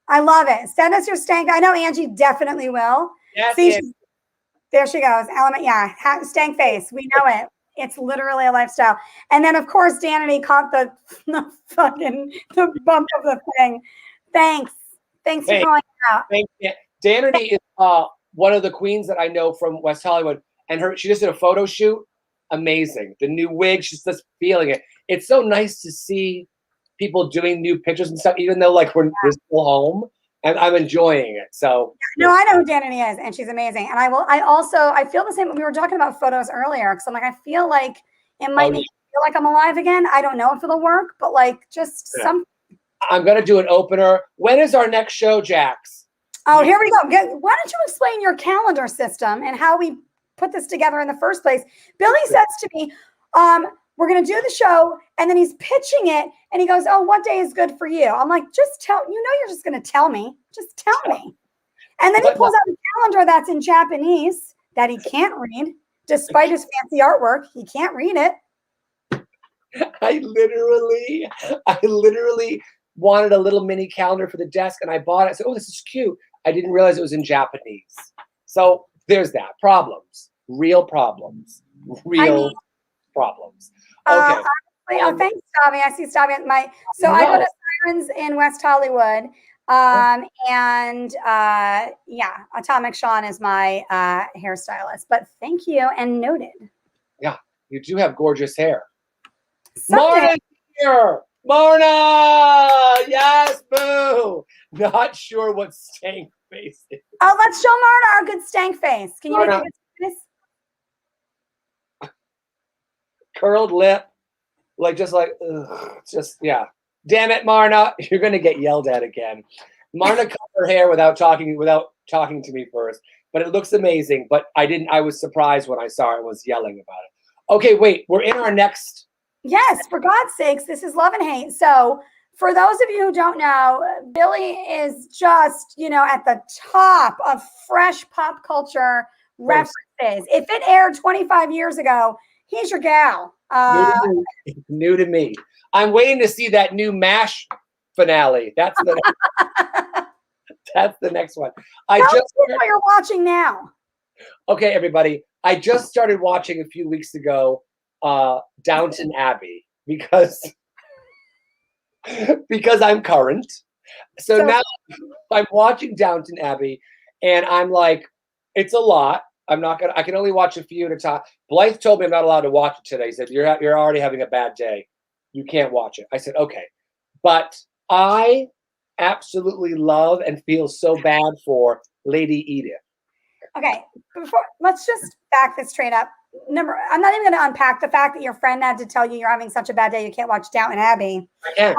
B: I love it. Send us your stank. I know Angie definitely will.
A: Yes,
B: see, there she goes. Element, yeah. Stank face. We know it. It's literally a lifestyle. And then, of course, Danity caught the bump of the thing. Thanks for calling out.
A: Thanks. Danity is one of the queens that I know from West Hollywood, and she just did a photo shoot. Amazing. The new wig, she's just feeling it. It's so nice to see people doing new pictures and stuff, even though like we're still home, and I'm enjoying it. So
B: no, I know who Danity is, and she's amazing. And I feel the same. We were talking about photos earlier, because I'm like, I feel like it might make me feel like I'm alive again. I don't know if it'll work, but like just some.
A: I'm gonna do an opener. When is our next show, Jax?
B: Oh, here we go. Why don't you explain your calendar system and how we put this together in the first place? Billy says to me, we're going to do the show, and then he's pitching it, and he goes, oh, what day is good for you? I'm like, you're just going to tell me. Just tell me. And then he pulls out a calendar that's in Japanese that he can't read, despite his fancy artwork. He can't read it.
A: I literally wanted a little mini calendar for the desk, and I bought it. I said, oh, this is cute. I didn't realize it was in Japanese. So there's that. Problems. Real problems. Problems. Okay.
B: Thanks, Stavi. I see Stavi at I go to Sirens in West Hollywood. Atomic Sean is my hairstylist. But thank you and noted.
A: Yeah, you do have gorgeous hair.
B: Marna's
A: here. Marna! Yes, boo! Not sure what stank face is.
B: Oh, let's show Marna our good stank face. Can you make a good face?
A: Curled lip, Damn it, Marna! You're gonna get yelled at again. Marna cut her hair without talking to me first, but it looks amazing. But I was surprised when I saw it and was yelling about it. Okay, wait, we're in our next.
B: Yes, for God's sakes, this is Love and Hate. So, for those of you who don't know, Billy is just at the top of fresh pop culture references. If it aired 25 years ago, he's your gal.
A: New to me. I'm waiting to see that new MASH finale. That's the next one.
B: Tell us what you're watching now.
A: Okay, everybody. I just started watching a few weeks ago Downton Abbey because I'm current. So now I'm watching Downton Abbey, and I'm like, it's a lot. I'm not gonna. I can only watch a few at a time. Blythe told me I'm not allowed to watch it today. He said you're already having a bad day. You can't watch it. I said okay, but I absolutely love and feel so bad for Lady Edith.
B: Okay, let's just back this straight up. I'm not even going to unpack the fact that your friend had to tell you you're having such a bad day you can't watch Downton Abbey.
A: I can.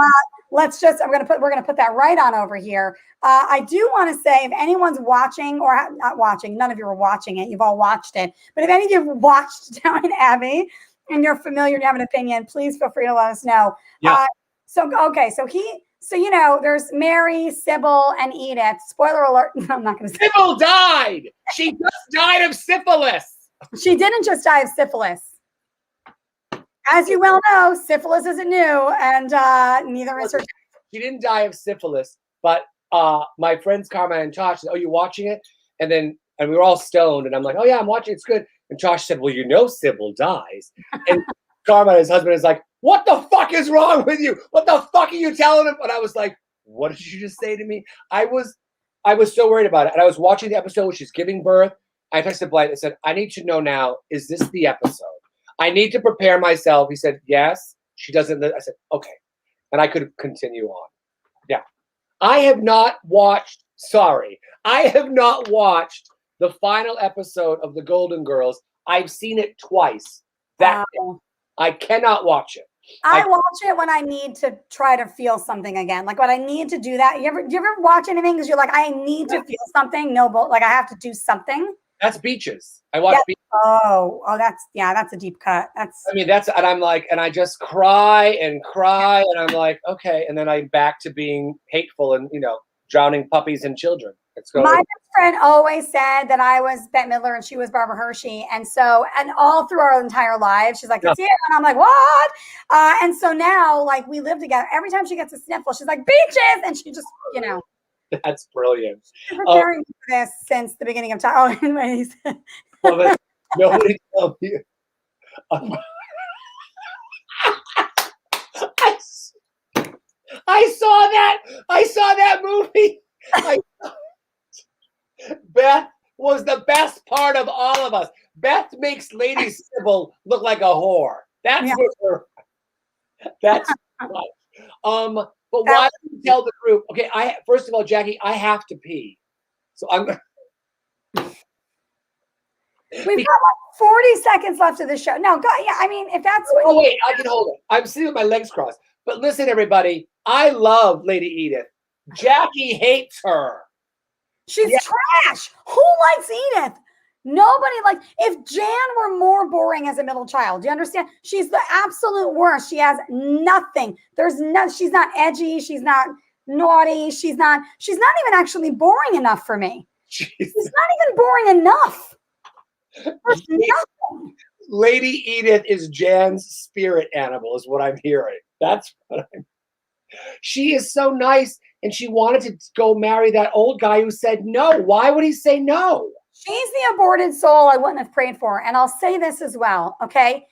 B: We're gonna put that right on over here. I do want to say if anyone's watching or not watching, none of you are watching it. You've all watched it, but if any of you have watched Downton Abbey and you're familiar and you have an opinion, please feel free to let us know.
A: Yeah.
B: So there's Mary, Sybil, and Edith. Spoiler alert. No, I'm not going to say.
A: Sybil died. She just died of syphilis.
B: She didn't just die of syphilis. As you well know, syphilis isn't new, and neither is her.
A: She didn't die of syphilis, but my friends Carmen and Tosh said, "Oh, you watching it?" And we were all stoned, and I'm like, "Oh yeah, I'm watching. It's good." And Tosh said, "Well, Sybil dies." And Carmen, his husband, is like, "What the fuck is wrong with you? What the fuck are you telling him?" And I was like, "What did you just say to me?" I was so worried about it, and I was watching the episode where she's giving birth. I texted Blythe and said, "I need to know now. Is this the episode? I need to prepare myself." He said, "Yes." She doesn't. I said, "Okay," and I could continue on. Yeah, I have not watched. Sorry, I have not watched the final episode of The Golden Girls. I've seen it twice. I cannot watch it.
B: I watch it when I need to try to feel something again. Like when I need to do that. Do you ever watch anything because you're like, I need to feel something? No, but like I have to do something.
A: That's Beaches. I watch Beaches.
B: Oh, that's a deep cut. And
A: I'm like, and I just cry, and I'm like, okay. And then I'm back to being hateful and, drowning puppies and children.
B: My best friend always said that I was Bette Midler and she was Barbara Hershey. And all through our entire lives, she's like, "It's you." And I'm like, "What?" And so now, like, we live together. Every time she gets a sniffle, she's like, "Beaches." And she just,
A: That's brilliant.
B: Preparing for this since the beginning of time. Oh, anyways.
A: Nobody told you. I saw that movie. Beth was the best part of all of us. Beth makes Lady Sybil look like a whore. That's right. But why don't you tell the group? Okay, first of all, Jackie, I have to pee. So I'm
B: We've got like 40 seconds left of the show. No, if that's what
A: wait, I can hold it. I'm sitting with my legs crossed. But listen, everybody, I love Lady Edith. Jackie hates her.
B: She's trash. Who likes Edith? Nobody likes. If Jan were more boring as a middle child, do you understand? She's the absolute worst. She has nothing. She's not edgy. She's not naughty. She's not even actually boring enough for me. She's not even boring enough.
A: Lady Edith is Jan's spirit animal, is what I'm hearing. That's what she is so nice, and she wanted to go marry that old guy who said no. Why would he say no?
B: She's the aborted soul I wouldn't have prayed for. And I'll say this as well, okay?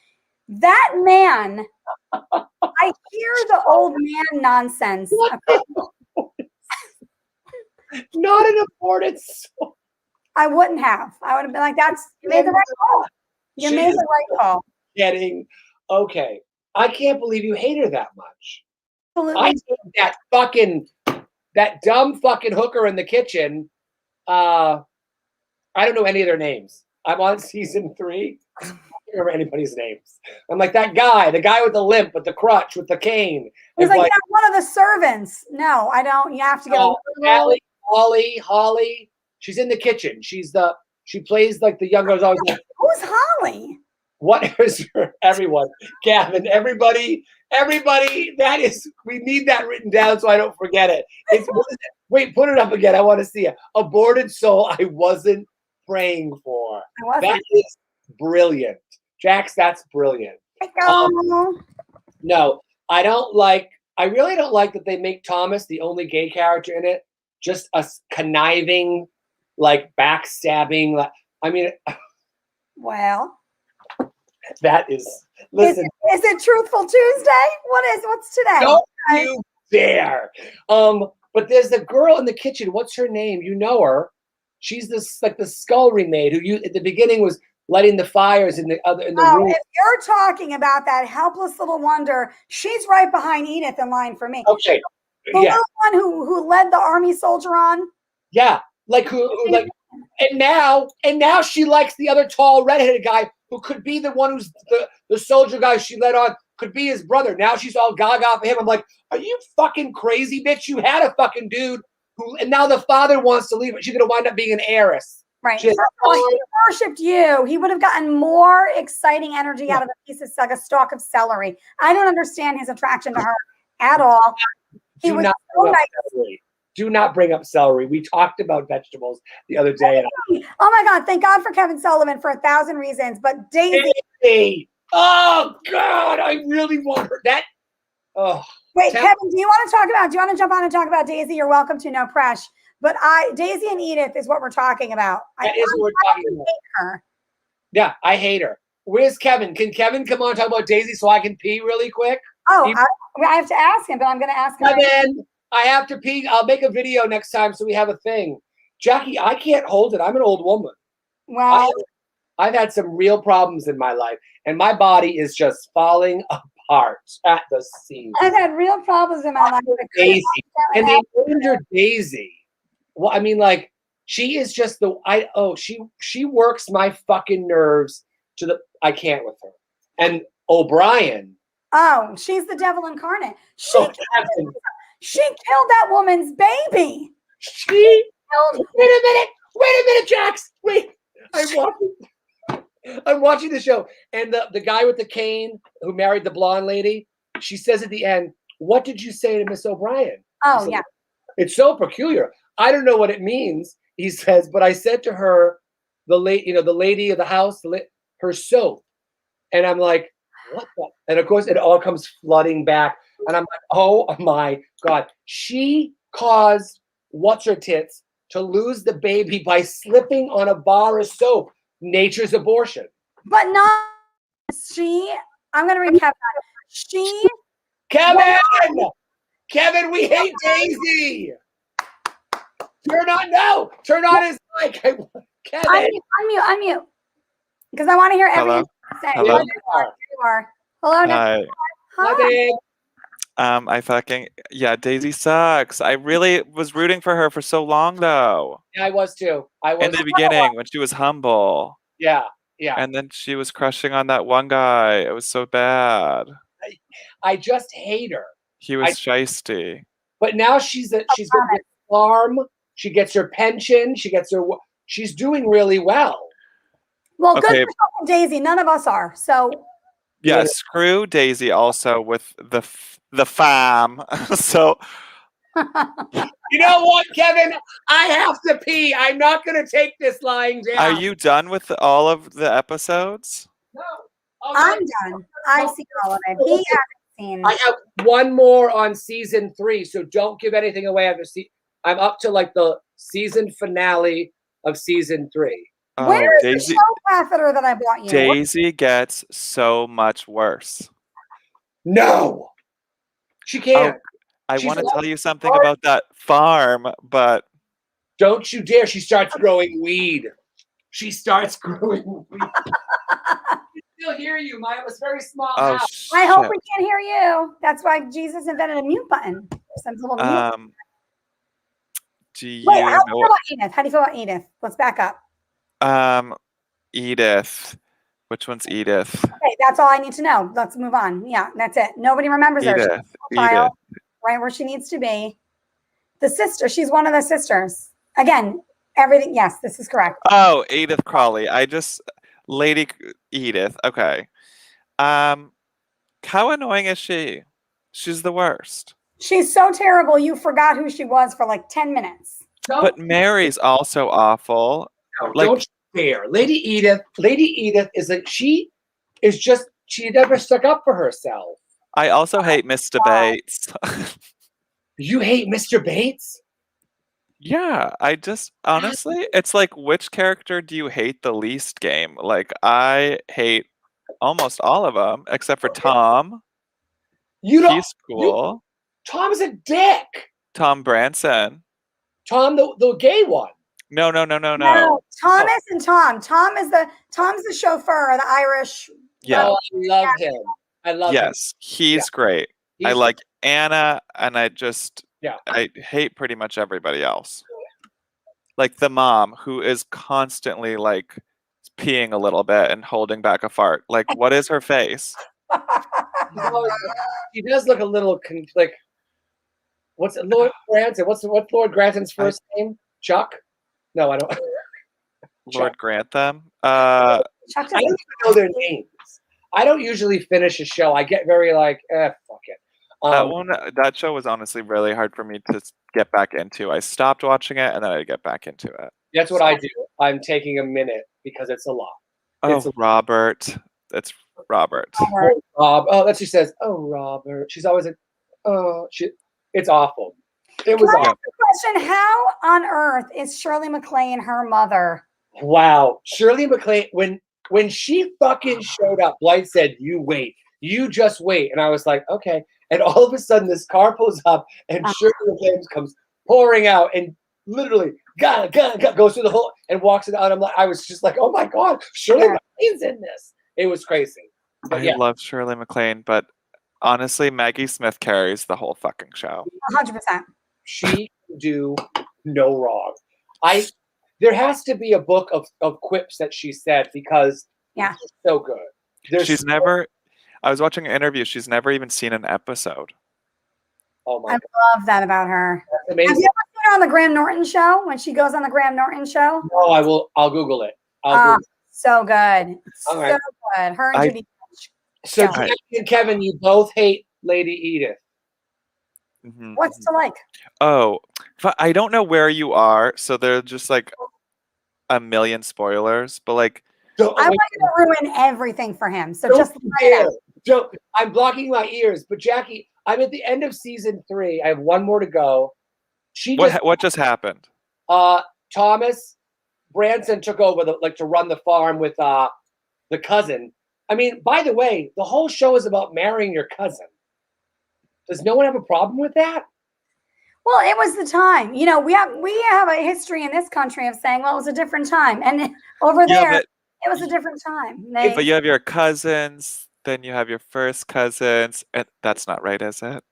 B: That man, I hear the old man nonsense.
A: Not an aborted soul.
B: I wouldn't have. I would have been like, you made the right call. You made the right call.
A: Okay. I can't believe you hate her that much.
B: Absolutely.
A: I think that dumb fucking hooker in the kitchen. I don't know any of their names. I'm on season 3. I don't remember anybody's names. I'm like, that guy, the guy with the limp, with the crutch, with the cane.
B: He's like, yeah, one of the servants. No, I don't. You have to get
A: Holly. She's in the kitchen. She plays like the young girls always like,
B: who's Holly?
A: What is her? Everyone, Gavin, everybody. We need that written down so I don't forget it. Wait, put it up again. I want to see it. Aborted soul I wasn't praying for. That is brilliant. Jax, that's brilliant. No, I really don't like that they make Thomas the only gay character in it. Just a conniving, like backstabbing.
B: Well,
A: that is. Listen,
B: is it Truthful Tuesday? What's today?
A: Don't you dare. But there's the girl in the kitchen. What's her name? You know her. She's this like the scullery maid who you at the beginning was lighting the fires in the room.
B: If you're talking about that helpless little wonder, she's right behind Edith in line for me.
A: Okay.
B: The little one who led the army soldier on.
A: Yeah, like who like, and now she likes the other tall redheaded guy who could be the one who's the soldier guy she led on, could be his brother. Now she's all gaga for him. I'm like, are you fucking crazy, bitch? You had a fucking dude who, and now the father wants to leave, but she's gonna wind up being an heiress.
B: Right. If he worshipped you, he would have gotten more exciting energy out of a piece of like a stalk of celery. I don't understand his attraction to her at all. He was so nice.
A: Celery. Do not bring up celery. We talked about vegetables the other day.
B: Oh my God. Thank God for Kevin Sullivan for 1,000 reasons. But Daisy.
A: Oh God, I really want her. That. Oh.
B: Wait, Kevin, do you want to jump on and talk about Daisy? You're welcome to, no press. But Daisy and Edith is what we're talking about.
A: That is what we're talking about.
B: Her.
A: Yeah, I hate her. Where's Kevin? Can Kevin come on and talk about Daisy so I can pee really quick?
B: Oh, I have to ask him, but I'm going to ask him.
A: Kevin, I have to pee. I'll make a video next time so we have a thing. Jackie, I can't hold it. I'm an old woman.
B: Well,
A: I've had some real problems in my life, and my body is just falling apart at the seams.
B: I've had real problems in my life.
A: Daisy. And they named her Daisy. Well, I mean, like, she is just she works my fucking nerves to the, I can't with her. And O'Brien.
B: Oh, she's the devil incarnate. She killed that woman's baby.
A: Wait a minute, Jax. Wait. I'm watching the show. And the guy with the cane who married the blonde lady, she says at the end, what did you say to Miss O'Brien?
B: Oh, yeah.
A: It's so peculiar. I don't know what it means, he says, but I said to her, the lady of the house, her soap. And I'm like, what the? And of course, it all comes flooding back. And I'm like, oh my God. She caused what's-her-tits to lose the baby by slipping on a bar of soap. Nature's abortion.
B: But not I'm going to recap that.
A: Kevin, we hate Daisy. Turn on his mic. Kevin.
B: Unmute. Because I want to hear everything you say.
C: Hello.
B: There you are. Hello.
C: Hi.
B: Hi.
C: Daisy sucks. I really was rooting for her for so long, though.
A: Yeah, I was too.
C: In the beginning, when she was humble.
A: Yeah.
C: And then she was crushing on that one guy. It was so bad.
A: I just hate her.
C: He was shiesty.
A: But now she's got a farm. She gets her pension. She's doing really well.
B: Well, good for Daisy. None of us are. So.
C: Yeah, screw Daisy also with the fam. So.
A: You know what, Kevin? I have to pee. I'm not going to take this lying down.
C: Are you done with all of the episodes?
A: No.
B: I'm done. I've seen all of it. He hasn't seen.
A: I have one more on season 3, so don't give anything away. I'm up to like the season finale of season 3.
B: Where's the show catheter that I bought you?
C: Daisy gets so much worse.
A: No. She can't.
C: I want to tell you something about that farm, but...
A: Don't you dare. She starts growing weed. I still hear you. Mine was very small.
B: I hope we can't hear you. That's why Jesus invented a mute button. Some little mute.
C: How
B: do you feel about Edith? How do you feel about Edith? Let's back up.
C: Edith. Which one's Edith?
B: Okay, that's all I need to know. Let's move on. Yeah, that's it. Nobody remembers her. She's Edith. Right where she needs to be. The sister. She's one of the sisters. Again, everything. Yes, this is correct.
C: Oh, Edith Crawley. Lady Edith. Okay. How annoying is she? She's the worst.
B: She's so terrible. You forgot who she was for like 10 minutes.
C: But Mary's also awful.
A: No, don't you dare. Lady Edith she never stuck up for herself.
C: I also hate Mr. Bates.
A: You hate Mr. Bates?
C: Yeah, I just honestly, it's like, which character do you hate the least game? Like, I hate almost all of them except for Tom. He's cool.
A: Tom's a dick.
C: Tom Branson.
A: Tom, the gay one.
C: No.
B: Thomas and Tom. Tom's the chauffeur, the Irish.
C: Yeah.
A: Oh, I love him. I love him.
C: Yes, he's great. I
A: He's-
C: like Anna, and I hate pretty much everybody else. Like the mom, who is constantly like peeing a little bit and holding back a fart. Like, what is her face?
A: He does look a little like. What's Lord Granton? What's Lord Granton's first name? Chuck? No, I don't.
C: Lord Grantham.
B: Chuck
A: I
B: doesn't-
A: don't even know their names. I don't usually finish a show. I get very like, fuck it.
C: That show was honestly really hard for me to get back into. I stopped watching it and then I get back into it.
A: That's what I do. I'm taking a minute because it's a lot.
C: Oh, Robert. It's Robert.
A: Rob. Oh, that's she says. Oh, Robert. She's always like, oh, it's awful. It was
B: Can I
A: awful.
B: ask a question? How on earth is Shirley MacLaine her mother?
A: Wow. Shirley MacLaine, when she fucking showed up, Blythe said, "You wait. You just wait." And I was like, okay. And all of a sudden, this car pulls up, and Shirley MacLaine comes pouring out, and literally, goes through the whole and walks it out. I was just like, oh my god, Shirley MacLaine's in this. It was crazy. But
C: I love Shirley MacLaine, but honestly, Maggie Smith carries the whole fucking show.
B: 100%.
A: She can do no wrong. There has to be a book of quips that she said because it's so good.
C: I was watching an interview. She's never even seen an episode.
A: Oh my
B: I love that about her.
A: That's amazing.
B: Have you ever seen her on the Graham Norton show when she goes on the Graham Norton show?
A: No, I'll Google it. Google it.
B: So good.
A: All right.
B: So good. Her and Judy.
A: So Jackie and Kevin, you both hate Lady Edith.
C: Mm-hmm.
B: What's to like?
C: Oh, I don't know where you are, so they're just like a million spoilers, but like
B: I want you to ruin everything for him. So just
A: I'm blocking my ears. But Jackie, I'm at the end of season 3. I have one more to go.
C: What just happened?
A: Thomas Branson took over to run the farm with the cousin. I mean, by the way, the whole show is about marrying your cousin. Does no one have a problem with that?
B: Well, it was the time. You know, we have a history in this country of saying, well, it was a different time. And over there, it was a different time.
C: But you have your cousins, then you have your first cousins. And that's not right, is it?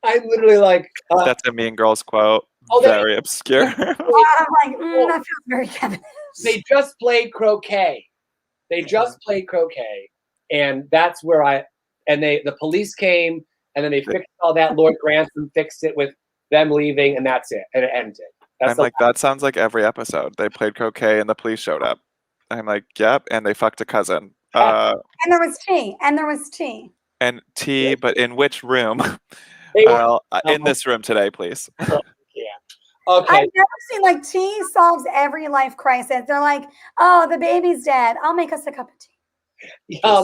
A: I'm literally like...
C: that's a Mean Girls quote. Very obscure.
B: I'm like, that feels very Kevin.
A: They just played croquet. And that's where the police came, and then they fixed all that. Lord Grantham fixed it with them leaving, and that's it. And it ended.
C: I'm like, that sounds like every episode. They played croquet and the police showed up. I'm like, yep, and they fucked a cousin.
B: And there was tea.
C: And tea, but in which room? In this room today, please.
A: Yeah. Okay.
B: I've never seen like tea solves every life crisis. They're like, oh, the baby's dead. I'll make us a cup of tea.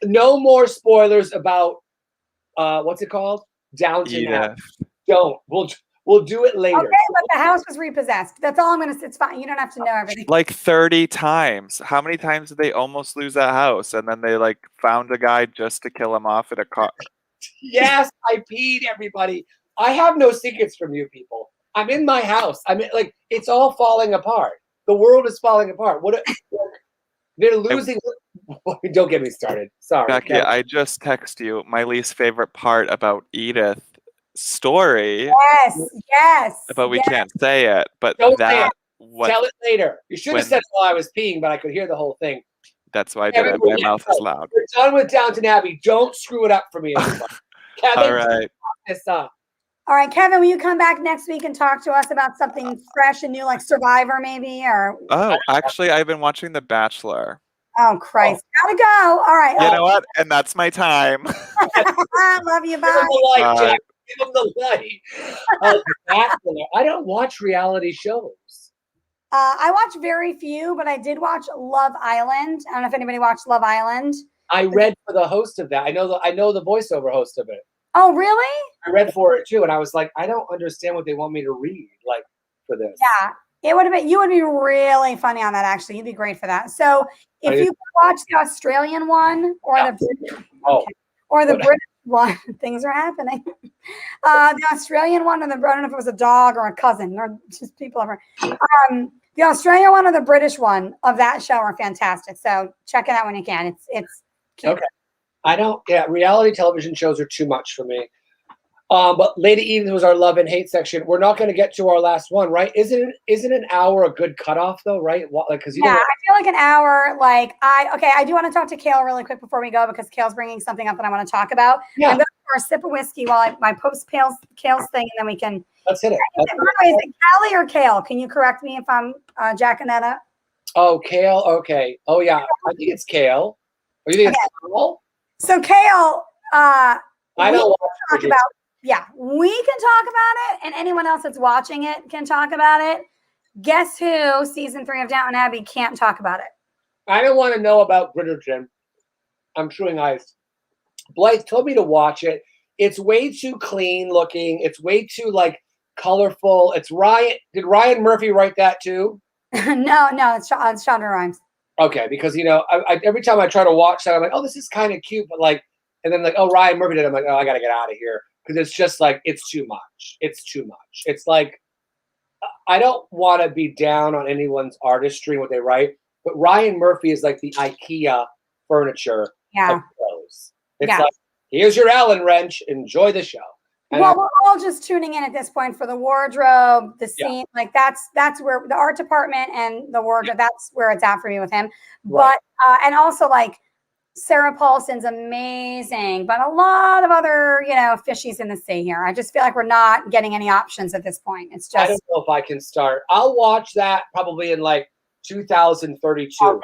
A: No more spoilers about what's it called? Downton Abbey. Don't. We'll do it later.
B: Okay, but the house was repossessed. That's all I'm gonna say. It's fine. You don't have to know everything.
C: Like 30 times. How many times did they almost lose that house? And then they like found a guy just to kill him off in a car.
A: Yes, I peed, everybody. I have no secrets from you people. I'm in my house. Like, it's all falling apart. The world is falling apart. They're losing. Don't get me started. Sorry.
C: Becky, I just text you my least favorite part about Edith's story.
B: Yes.
C: But we can't say it. But
A: Don't say it. Tell it later. You should have said it while I was peeing, but I could hear the whole thing.
C: That's why I did it. My mouth is loud.
A: We're done with Downton Abbey. Don't screw it up for me, everybody. Kevin,
C: all right.
A: This up.
B: All right, Kevin, will you come back next week and talk to us about something fresh and new, like Survivor, maybe? Or
C: actually, I've been watching The Bachelor.
B: Oh, Christ. Gotta go. All right.
C: You know what? And that's my time.
B: Love you. Bye.
A: Give him the light, Jack. Give him the light. Bachelor. I don't watch reality shows.
B: I watch very few, but I did watch Love Island. I don't know if anybody watched Love Island.
A: I read for the host of that. I know the voiceover host of it.
B: Oh, really?
A: I read for it too, and I was like, I don't understand what they want me to read, like, for this.
B: Yeah, it would have been. You would be really funny on that. Actually, you'd be great for that. So, if you watch the Australian one or the British Well, things are happening. The Australian one, and I don't know if it was a dog or a cousin or just people ever. The Australian one or the British one of that show are fantastic. So check it out when you can. It's cute.
A: Okay. I don't. Yeah, reality television shows are too much for me. But Lady Eden was our love and hate section. We're not going to get to our last one, right? Isn't an hour a good cutoff though, right? Because
B: I feel like an hour. I do want to talk to Kale really quick before we go because Kale's bringing something up that I want to talk about.
A: Yeah.
B: I'm going for a sip of whiskey while I post Kale's thing, and then we can.
A: Let's hit it.
B: By the way, is it Callie or Kale? Can you correct me if I'm jacking that up?
A: Oh, Kale. Okay. Oh yeah, I think it's Kale. Or you think it's Kale?
B: So Kale,
A: I don't
B: talk about. Yeah, we can talk about it, and anyone else that's watching it can talk about it. Guess who? Season 3 of Downton Abbey can't talk about it.
A: I don't want to know about Bridgerton. I'm chewing ice. Blythe told me to watch it. It's way too clean looking. It's way too colorful. It's Ryan. Did Ryan Murphy write that too?
B: No, it's Shonda Rhimes.
A: Okay, because I every time I try to watch that, I'm like, oh, this is kind of cute, but and then oh, Ryan Murphy did it. I'm like, oh, I gotta get out of here. Because it's just it's too much. It's too much. It's I don't want to be down on anyone's artistry, what they write, but Ryan Murphy is like the IKEA furniture of shows. It's here's your Allen wrench. Enjoy the show. And
B: we're all just tuning in at this point for the wardrobe, the scene. That's where the art department and the wardrobe, that's where it's at for me with him.
A: Right.
B: But, and also Sarah Paulson's amazing, but a lot of other, fishies in the sea here. I just feel like we're not getting any options at this point. It's just.
A: I don't know if I can start. I'll watch that probably in 2032.
B: Okay,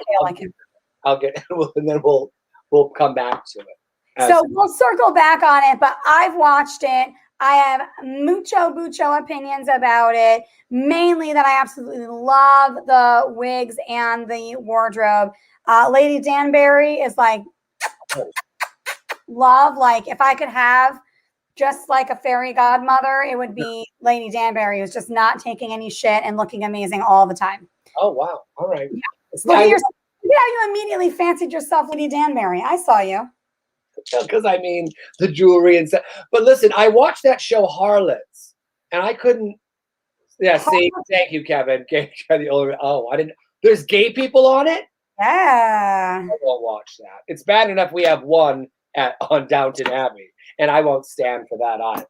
A: I'll get, and then we'll come back to it.
B: So we'll circle back on it, but I've watched it. I have mucho opinions about it. Mainly that I absolutely love the wigs and the wardrobe. Lady Danbury is love. If I could have just a fairy godmother, it would be Lady Danbury, who's just not taking any shit and looking amazing all the time.
A: Oh, wow. All right.
B: Yeah. You immediately fancied yourself Lady Danbury. I saw you.
A: Because the jewelry and stuff. But listen, I watched that show Harlots, and I couldn't. Yeah, see, thank you, Kevin. I didn't. There's gay people on it.
B: Yeah.
A: I won't watch that. It's bad enough we have one on Downton Abbey, and I won't stand for that either.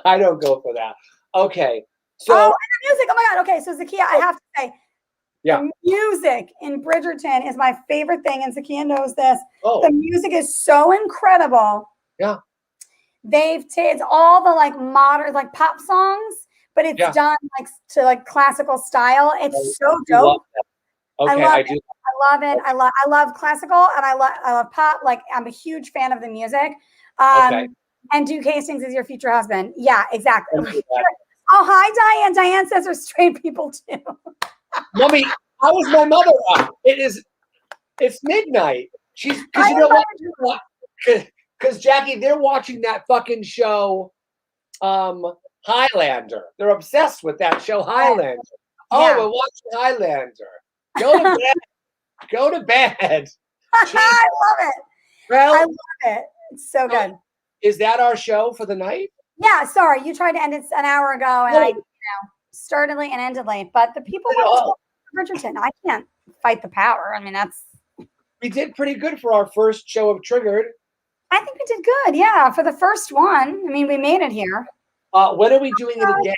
A: I don't go for that. Okay. So
B: and the music. Oh my God. Okay. So Zakiya, I have to say, the music in Bridgerton is my favorite thing, and Zakiya knows this.
A: Oh.
B: The music is so incredible.
A: Yeah.
B: It's all the modern pop songs, but it's done to classical style. It's so dope.
A: Okay,
B: I do. I love it. I love classical, and I love pop. I'm a huge fan of the music. And Duke Hastings is your future husband. Yeah, exactly. Oh, hi, Diane. Diane says they're straight people too.
A: Mommy, how is my mother up? It's midnight. She's because you know what? Because Jackie, they're watching that fucking show, Highlander. They're obsessed with that show, Highlander. Oh, we're watching Highlander. Go to bed. Go to bed.
B: I love it.
A: Well,
B: I love it. It's so good.
A: Is that our show for the night?
B: Yeah. Sorry, you tried to end it an hour ago, and I started late and ended late. But the people want to Bridgerton. I can't fight the power. That's.
A: We did pretty good for our first show of Triggered.
B: I think we did good. Yeah, for the first one. We made it here.
A: When are we doing it again?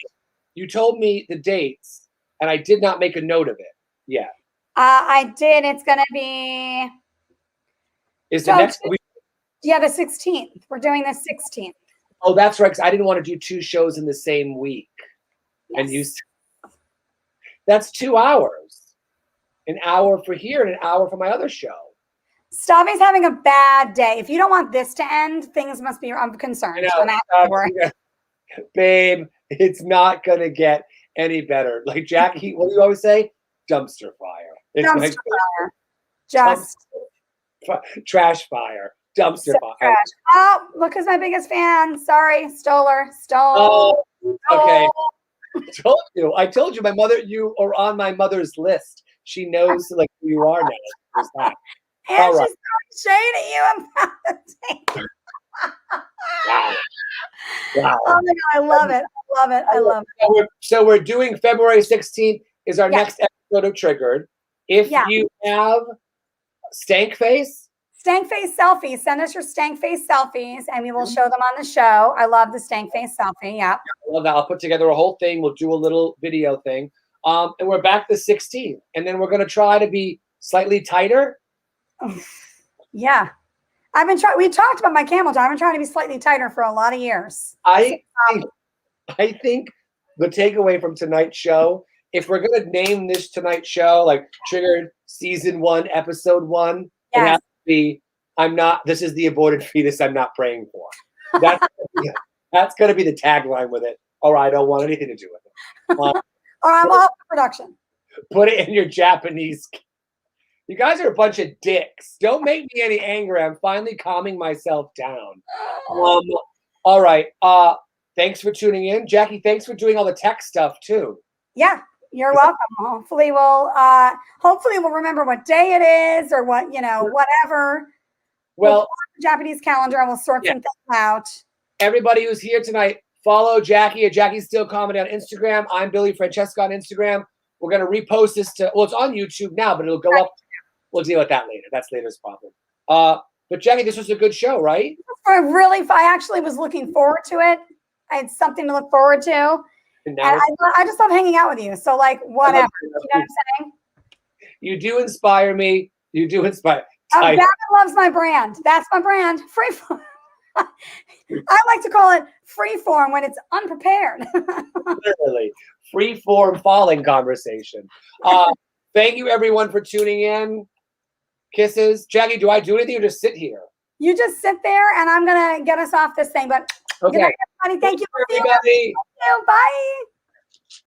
A: You told me the dates, and I did not make a note of it yet.
B: I did. It's going to be.
A: Is the next week?
B: Yeah, the 16th. We're doing the 16th.
A: Oh, that's right. Because I didn't want to do 2 shows in the same week.
B: Yes.
A: And that's 2 hours. An hour for here and an hour for my other show.
B: Stavi's having a bad day. If you don't want this to end, things must be. I'm concerned.
A: Babe, it's not going to get any better. Like Jackie, what do you always say? Dumpster fire. It's
B: dumpster fire. Just
A: trash fire. Dumpster fire.
B: Trash. Oh, look who's my biggest fan. Sorry, Stoller.
A: Oh, okay. I told you my mother, you are on my mother's list. She knows who you are now.
B: And
A: All right.
B: she's throwing shade at you about the date.
A: Wow.
B: Oh my God, I love it. I love it. I love it.
A: So we're doing February 16th is our next episode of Triggered. If you have stank face
B: selfies, send us your stank face selfies and we will show them on the show. I love the stank face selfie. Yeah.
A: I love that. I'll put together a whole thing. We'll do a little video thing. And we're back the 16th. And then we're going to try to be slightly tighter.
B: Yeah. We talked about my camel toe. I've been trying to be slightly tighter for a lot of years.
A: I think the takeaway from tonight's show, if we're going to name this tonight's show, like Triggered Season 1, Episode 1, it has to be, this is the aborted fetus I'm not praying for. That's going to be the tagline with it. Or I don't want anything to do with it.
B: Or I'm off production.
A: Put it in your Japanese. You guys are a bunch of dicks. Don't make me any angry. I'm finally calming myself down. All right. Thanks for tuning in. Jackie, thanks for doing all the tech stuff too.
B: Yeah, you're welcome. Hopefully we'll remember what day it is or what, whatever. We'll pull the Japanese calendar and we'll sort some things out.
A: Everybody who's here tonight, follow Jackie at Jackie Steele Comedy on Instagram. I'm Billy Francesca on Instagram. We're going to repost this it's on YouTube now, but it'll go up. We'll deal with that later. That's later's problem. But Jackie, this was a good show, right?
B: I actually was looking forward to it. I had something to look forward to. And I just love hanging out with you. So whatever. You know what I'm saying?
A: You do inspire me. You do inspire.
B: Gavin loves my brand. That's my brand. Freeform. I like to call it freeform when it's unprepared.
A: Literally. Freeform falling conversation. Thank you everyone for tuning in. Kisses. Jackie, do I do anything or just sit here?
B: You just sit there and I'm going to get us off this thing. But
A: okay.
B: Good night, everybody. Thank you.
A: Everybody.
B: Thank you. Bye.